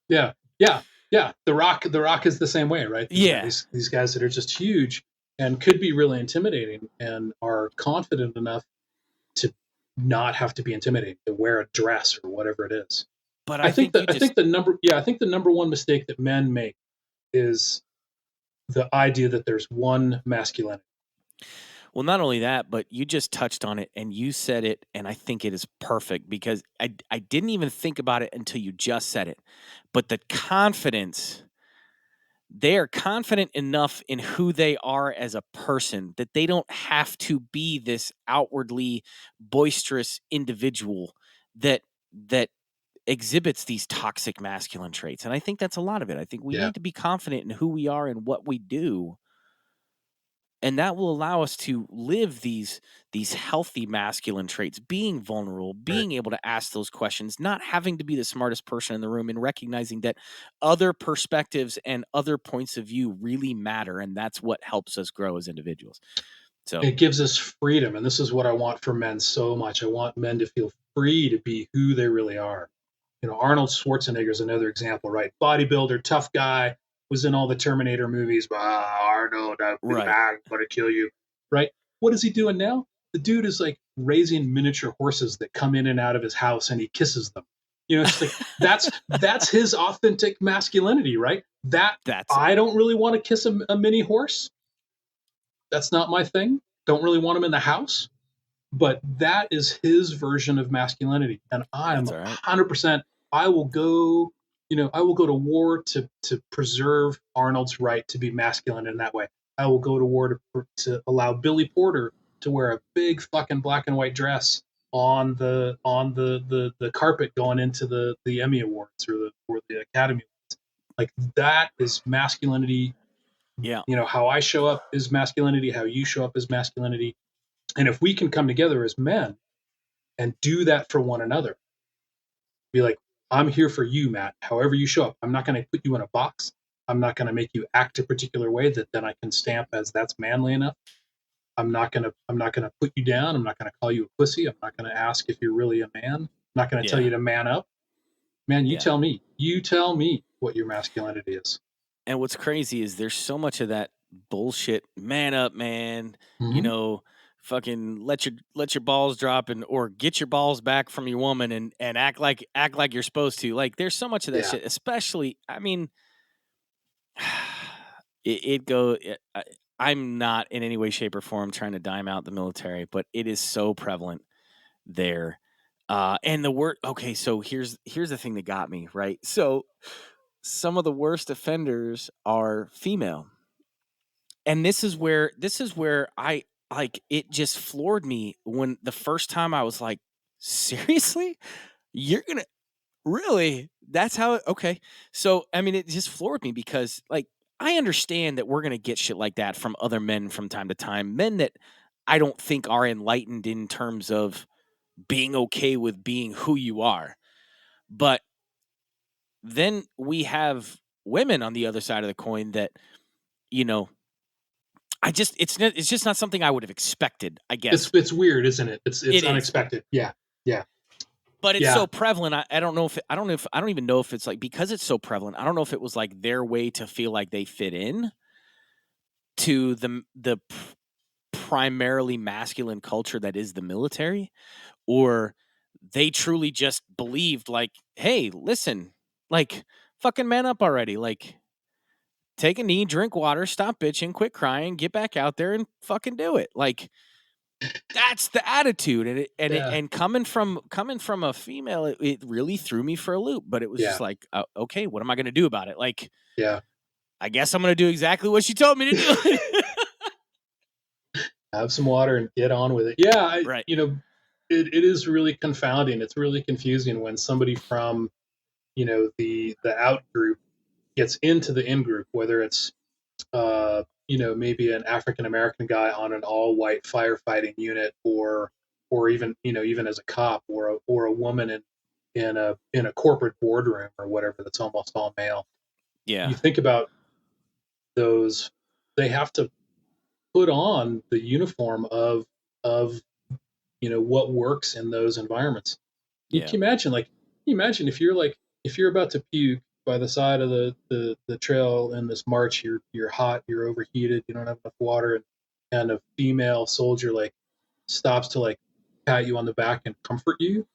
Yeah, yeah, yeah. The Rock is the same way, right? Yeah, These guys that are just huge and could be really intimidating and are confident enough to not have to be intimidating, to wear a dress or whatever it is. but I think you I just think I think the number one mistake that men make is the idea that there's one masculinity. well, not only that, but you just touched on it and you said it, and I think it is perfect, because I didn't even think about it until you just said it. But the confidence they are confident enough in who they are as a person that they don't have to be this outwardly boisterous individual that that exhibits these toxic masculine traits. And I think that's a lot of it. I think we Yeah. need to be confident in who we are and what we do, and that will allow us to live these healthy masculine traits, being vulnerable, Right. being able to ask those questions, not having to be the smartest person in the room, and recognizing that other perspectives and other points of view really matter, and that's what helps us grow as individuals. So It gives us freedom, and this is what I want for men so much. I want men to feel free to be who they really are. Arnold Schwarzenegger is another example, right? Bodybuilder, tough guy, was in all the Terminator movies. Arnold, I'm right. going to kill you, right? What is he doing now? The dude is like raising miniature horses that come in and out of his house, and he kisses them. It's like that's his authentic masculinity, right? That That's it. I don't really want to kiss a mini horse. That's not my thing. Don't really want him in the house, but that is his version of masculinity, and I'm That's all right. 100%. I will go, I will go to war to preserve Arnold's right to be masculine in that way. I will go to war to allow Billy Porter to wear a big fucking black and white dress on the carpet going into the Emmy Awards or the Academy Awards. Like, that is masculinity. Yeah. How I show up is masculinity. How you show up is masculinity. And if we can come together as men and do that for one another, be like, I'm here for you, Matt, however you show up. I'm not going to put you in a box. I'm not going to make you act a particular way that then I can stamp as that's manly enough. I'm not going to put you down. I'm not going to call you a pussy. I'm not going to ask if you're really a man. I'm not going to tell Yeah. you to man up. Man, you Yeah. tell me. You tell me what your masculinity is. And what's crazy is there's so much of that bullshit, man up, man, you Mm-hmm. know, fucking let your balls drop and or get your balls back from your woman and act like you're supposed to. Like there's so much of that Yeah. shit, especially I mean it go I'm not in any way shape or form trying to dime out the military, but it is so prevalent there. And the word okay, so here's the thing that got me, right? So some of the worst offenders are female. And this is where I like it just floored me when the first time I was like, seriously? You're gonna really? That's how okay. So I mean it just floored me because like I understand that we're gonna get shit like that from other men from time to time. Men that I don't think are enlightened in terms of being okay with being who you are. But then we have women on the other side of the coin that, you know, it's just not something I would have expected, I It's guess. it's weird, isn't it? It's It is. unexpected. Yeah. Yeah. But it's Yeah. so prevalent. I don't know if I don't even know if it's like because it's so prevalent. I don't know if it was like their way to feel like they fit in to primarily masculine culture that is the military, or they truly just believed like, hey, listen, like fucking man up already, like take a knee, drink water, stop bitching, quit crying, get back out there and fucking do it. Like that's the attitude, and Yeah. and coming from a female, it really threw me for a loop. But it was just Yeah. like, okay, what am I going to do about it? Like, Yeah. I guess I'm going to do exactly what she told me to do. Have some water and get on with it. Yeah, Right? it is really confounding. It's really confusing when somebody from, the out group gets into the in group, whether it's maybe an African American guy on an all white firefighting unit, or even even as a cop, or a woman in a corporate boardroom or whatever that's almost all male. Yeah, You think about those, they have to put on the uniform of what works in those environments. You yeah, can imagine, like, if you're about to puke by the side of the trail in this march, you're hot, you're overheated, you don't have enough water, and a female soldier like stops to like pat you on the back and comfort you.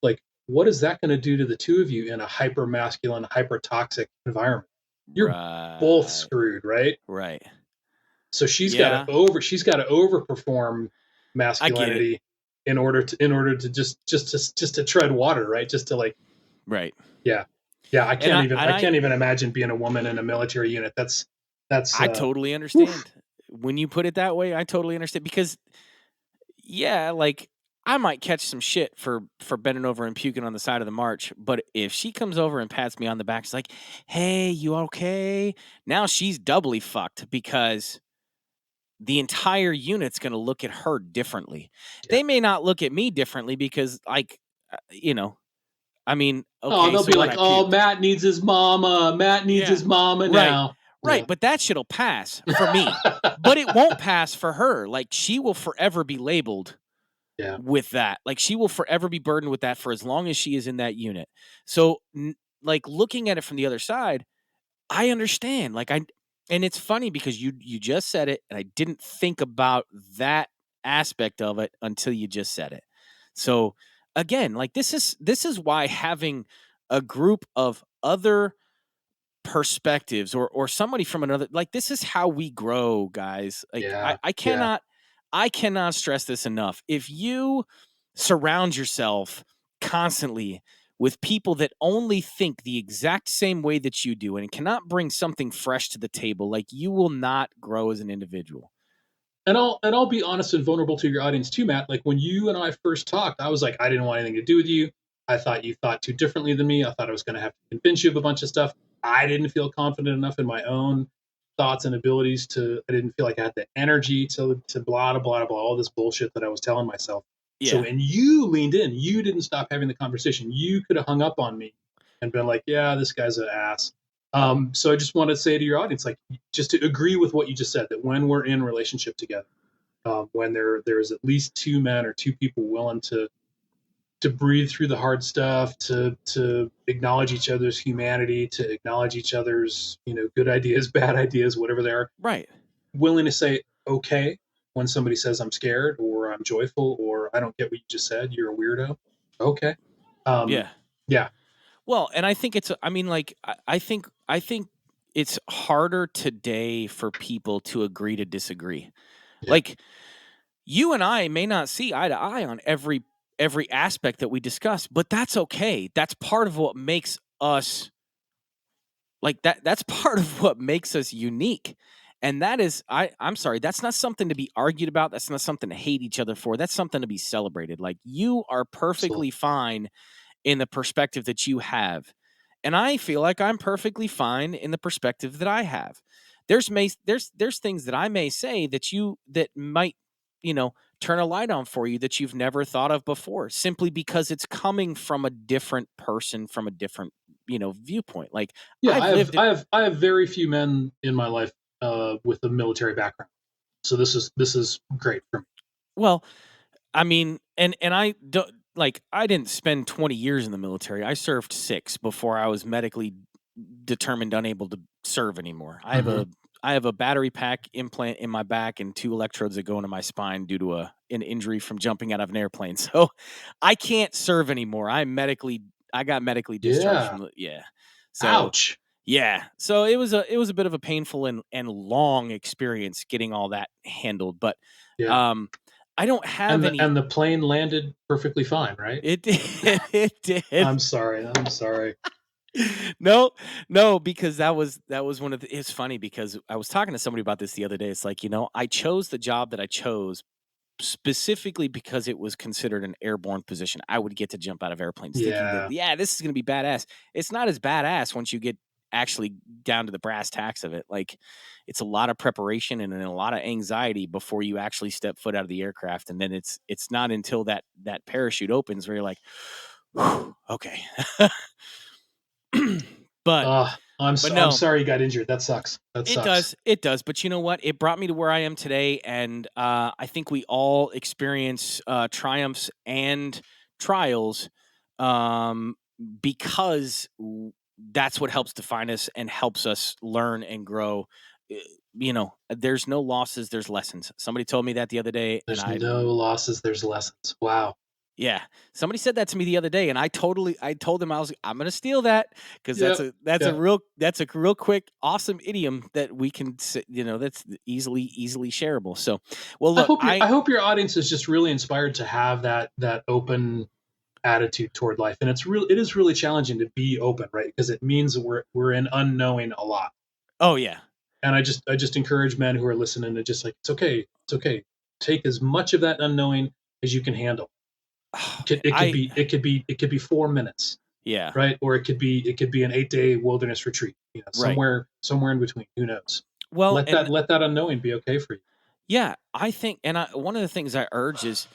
Like, what is that going to do to the two of you in a hyper masculine, hyper toxic environment? You're both right, screwed, right? right. So Yeah, she's got to overperform I get it. masculinity in order to just to tread water, right? Just to like, Right. yeah. Yeah, And I can't even imagine being a woman in a military unit. That's I totally woof. understand. When you put it that way, I totally understand because yeah, like I might catch some shit for bending over and puking on the side of the march, but if she comes over and pats me on the back, she's like, "Hey, you okay?" Now she's doubly fucked because the entire unit's going to look at her differently. Yeah. They may not look at me differently because I mean, Oh, okay, they'll so be what, like, I "Oh, puked. Matt needs his mama. Matt needs Yeah. his mama Right. now." Right, Yeah. but that shit'll pass for me. But it won't pass for her. Like she will forever be labeled Yeah. with that. Like she will forever be burdened with that for as long as she is in that unit. So like looking at it from the other side, I understand. And it's funny because you just said it and I didn't think about that aspect of it until you just said it. So again, like this is why having a group of other perspectives or somebody from another, like this is how we grow, guys. Like Yeah. I Yeah. cannot stress this enough. If you surround yourself constantly with people that only think the exact same way that you do and cannot bring something fresh to the table, like you will not grow as an individual. And I'll be honest and vulnerable to your audience too, Matt. Like when you and I first talked, I was like, I didn't want anything to do with you. I thought you thought too differently than me. I thought I was going to have to convince you of a bunch of stuff. I didn't feel confident enough in my own thoughts and abilities to. I didn't feel like I had the energy to blah blah blah blah all this bullshit that I was telling myself. So, Yeah. and you leaned in. You didn't stop having the conversation. You could have hung up on me and been like, "Yeah, this guy's an ass." So I just want to say to your audience, like, just to agree with what you just said, that when we're in relationship together, when there's at least two men or two people willing to breathe through the hard stuff, to acknowledge each other's humanity, to acknowledge each other's good ideas, bad ideas, whatever they are, Right. willing to say okay when somebody says I'm scared or I'm joyful or I don't get what you just said, you're a weirdo. Okay. Um, Yeah. yeah, Well, and I think I mean, like, I think it's harder today for people to agree to disagree. yeah, Like, you and I may not see eye to eye on every aspect that we discuss, but that's okay. That's part of what makes us like that's part of what makes us unique. And that is I'm sorry, that's not something to be argued about. That's not something to hate each other for. That's something to be celebrated. Like you are absolutely. perfectly fine in the perspective that you have. And I feel like I'm perfectly fine in the perspective that I have. There's things that I may say that might, turn a light on for you that you've never thought of before, simply because it's coming from a different person from a different, viewpoint. Like Yeah, I've lived in I have very few men in my life with a military background, so this is great for me. well, I mean, and I don't like I didn't spend 20 years in the military. I served 6 before I was medically determined unable to serve anymore. Hmm. I have a battery pack implant in my back and 2 electrodes that go into my spine due to an injury from jumping out of an airplane. So I can't serve anymore. I got medically discharged Yeah. from the yeah. So Ouch. yeah. So it was a bit of a painful and long experience getting all that handled, but Yeah. um I don't have any. And the plane landed perfectly fine, right? It did. It did. I'm sorry. I'm sorry. No, no, because that was one of the it's funny because I was talking to somebody about this the other day. It's like, I chose the job that I chose specifically because it was considered an airborne position. I would get to jump out of airplanes thinking that, Yeah. yeah, this is gonna be badass. It's not as badass once you get actually down to the brass tacks of it. Like it's a lot of preparation and a lot of anxiety before you actually step foot out of the aircraft. And then it's not until that parachute opens where you're like, "Whew, okay." but but I'm no, sorry you got injured. That sucks. That it sucks. does. It does. But you know what? It brought me to where I am today. And I think we all experience triumphs and trials um, because that's what helps define us and helps us learn and grow. Uh, there's no losses, there's lessons. Somebody told me that the other day, and There's no losses. There's lessons. Wow. yeah. Somebody said that to me the other day, and I told them I'm gonna steal that because Yeah. Yeah. that's a real quick awesome idiom that we can that's easily shareable. So, well, look, I hope your audience is just really inspired to have that open attitude toward life. And it is really challenging to be open, right? Because it means we're in unknowing a lot. Oh yeah. And I just encourage men who are listening to just like, it's okay. It's okay. Take as much of that unknowing as you can handle. Oh, man, It could be 4 minutes, yeah. right? Or it could be an 8-day wilderness retreat, Right. somewhere in between. Who knows? Well, and Let that unknowing be okay for you. yeah, I think, and one of the things I urge is,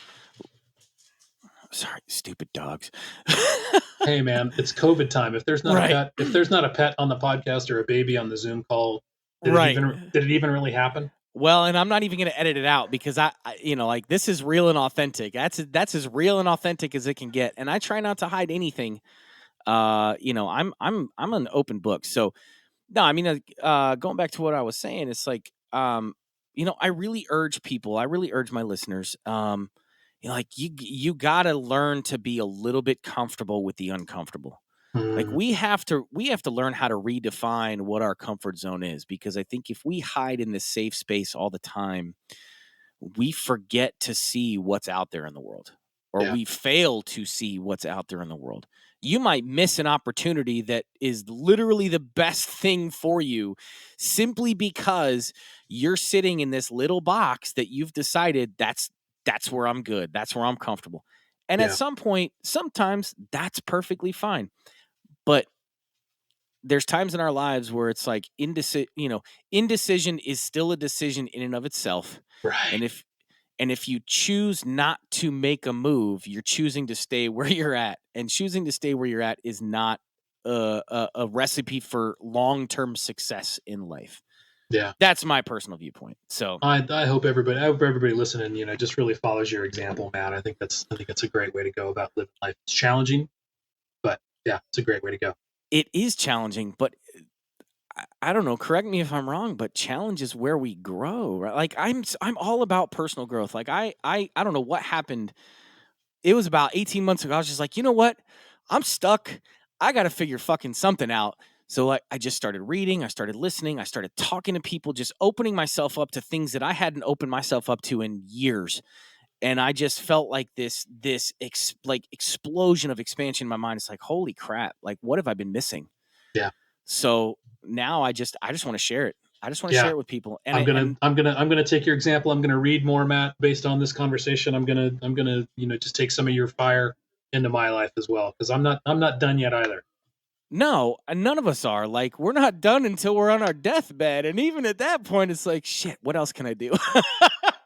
sorry, stupid dogs. Hey man, it's COVID time. Right. If there's not a pet on the podcast or a baby on the Zoom call, Right. did it even really happen? Well, and I'm not even going to edit it out because like this is real and authentic. That's as real and authentic as it can get, and I try not to hide anything. I'm an open book. So no, I mean, going back to what I was saying, it's like, I really urge people. I really urge my listeners. Like you got to learn to be a little bit comfortable with the uncomfortable. Like Mm, we have to learn how to redefine what our comfort zone is, because I think if we hide in this safe space all the time, we forget to see what's out there in the world, or yeah, we fail to see what's out there in the world. You might miss an opportunity that is literally the best thing for you, simply because you're sitting in this little box that you've decided that's where I'm good, that's where I'm comfortable. And at yeah, some point, sometimes that's perfectly fine. But there's times in our lives where it's like indecision is still a decision in and of itself. right, And if you choose not to make a move, you're choosing to stay where you're at. And choosing to stay where you're at is not a recipe for long-term success in life. yeah. That's my personal viewpoint. So, I hope everybody listening, just really follows your example, Matt. I think that's a great way to go about living life. It's challenging, but yeah, it's a great way to go. it is challenging, but I don't know, correct me if I'm wrong, but challenge is where we grow, right? Like I'm all about personal growth. Like I don't know what happened. It was about 18 months ago. I was just like, you know what? I'm stuck. I got to figure fucking something out. So like I just started reading, I started listening, I started talking to people, just opening myself up to things that I hadn't opened myself up to in years. And I just felt like like explosion of expansion in my mind. It's like, holy crap, like what have I been missing? Yeah, So now I just want to share it. I just want to share yeah. it with people. And I'm gonna take your example. I'm gonna read more, Matt, based on this conversation. I'm gonna just take some of your fire into my life as well, because I'm not done yet either. no, none of us are. Like, we're not done until we're on our deathbed. And even at that point, it's like, shit, what else can I do?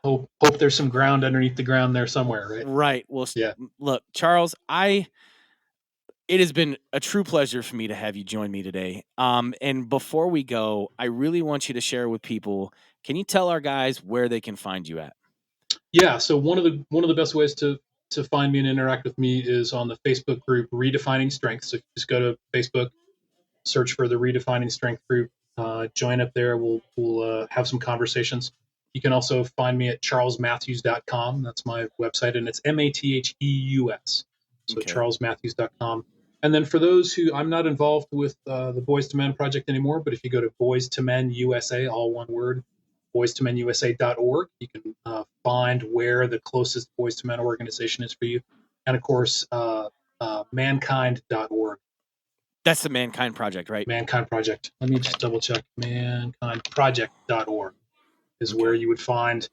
Hope there's some ground underneath the ground there somewhere, right? Right. Well, Yeah. look, Charles, it has been a true pleasure for me to have you join me today. And before we go, I really want you to share with people. Can you tell our guys where they can find you at? Yeah. So one of the best ways to find me and interact with me is on the Facebook group Redefining Strength. So just go to Facebook, search for the Redefining Strength group, join up there. We'll have some conversations. You can also find me at charlesmatthews.com. That's my website, and it's Matheus. So Okay. charlesmatthews.com. And then for those who, I'm not involved with the Boys to Men project anymore, but if you go to Boys to Men USA, all one word, boystomenusa.org, you can find where the closest Boys to Men organization is for you. And of course, mankind.org. That's the Mankind Project, right? Mankind Project. Let me Okay. just double check. Mankindproject.org is where Okay. you would find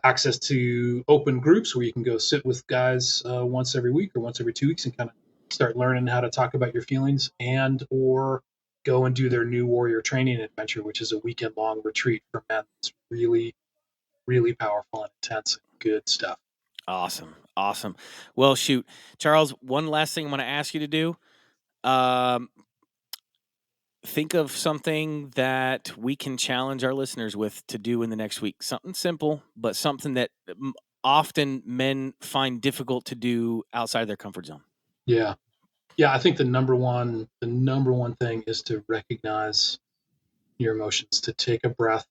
access to open groups where you can go sit with guys once every week or once every 2 weeks and kind of start learning how to talk about your feelings, and or go and do their new warrior training adventure, which is a weekend long retreat for men. It's really, really powerful and intense and good stuff. Awesome. Awesome. Well, shoot, Charles, one last thing I'm going to ask you to do. Um, think of something that we can challenge our listeners with to do in the next week. Something simple, but something that often men find difficult to do outside their comfort zone. Yeah. Yeah, I think the number one thing is to recognize your emotions, to take a breath,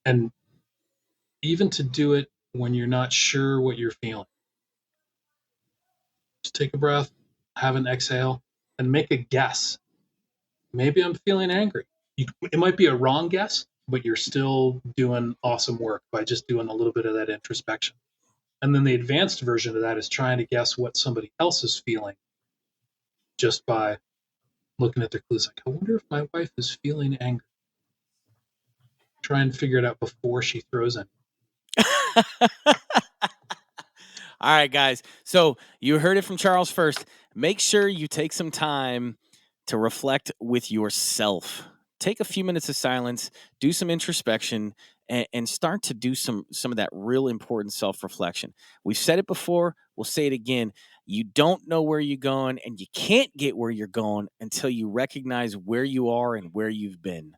and even to do it when you're not sure what you're feeling. Just take a breath, have an exhale, and make a guess. Maybe I'm feeling angry. It might be a wrong guess, but you're still doing awesome work by just doing a little bit of that introspection. And then the advanced version of that is trying to guess what somebody else is feeling just by looking at their clues. Like, I wonder if my wife is feeling angry. Try and figure it out before she throws in. All right, guys. So you heard it from Charles first. Make sure you take some time to reflect with yourself. Take a few minutes of silence, do some introspection, and start to do some of that real important self-reflection. We've said it before, we'll say it again. You don't know where you're going, and you can't get where you're going until you recognize where you are and where you've been.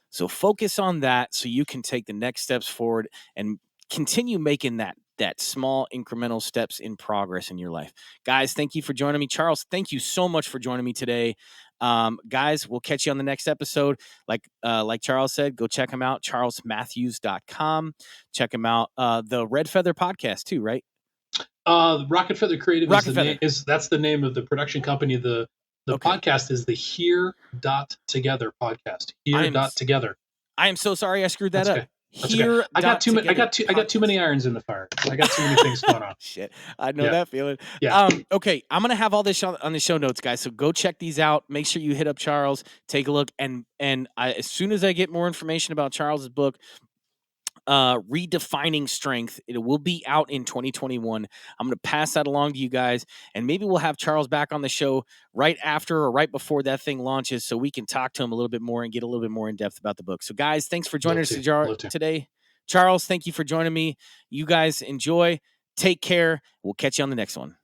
So focus on that so you can take the next steps forward and continue making that small incremental steps in progress in your life. Guys, thank you for joining me. Charles, thank you so much for joining me today. Guys, we'll catch you on the next episode. Like Charles said, go check him out, charlesmatthews.com. Check him out. The Red Feather podcast too, right? Rocket Feather Creative Rocket is Feather. That's the name of the production company. The Okay. podcast is the Here Together podcast. Together. I am so sorry I screwed that That's up. okay. That's okay. I got too many irons in the fire. I got too many things going on. Shit, I know that feeling. Yeah. Okay, I'm gonna have all this on the show notes, guys. So go check these out. Make sure you hit up Charles, take a look, and as soon as I get more information about Charles's book, Redefining Strength, it will be out in 2021. I'm going to pass that along to you guys, and maybe we'll have Charles back on the show right after or right before that thing launches so we can talk to him a little bit more and get a little bit more in depth about the book. So guys, thanks for joining us today. Charles, thank you for joining me. You guys enjoy. Take care. We'll catch you on the next one.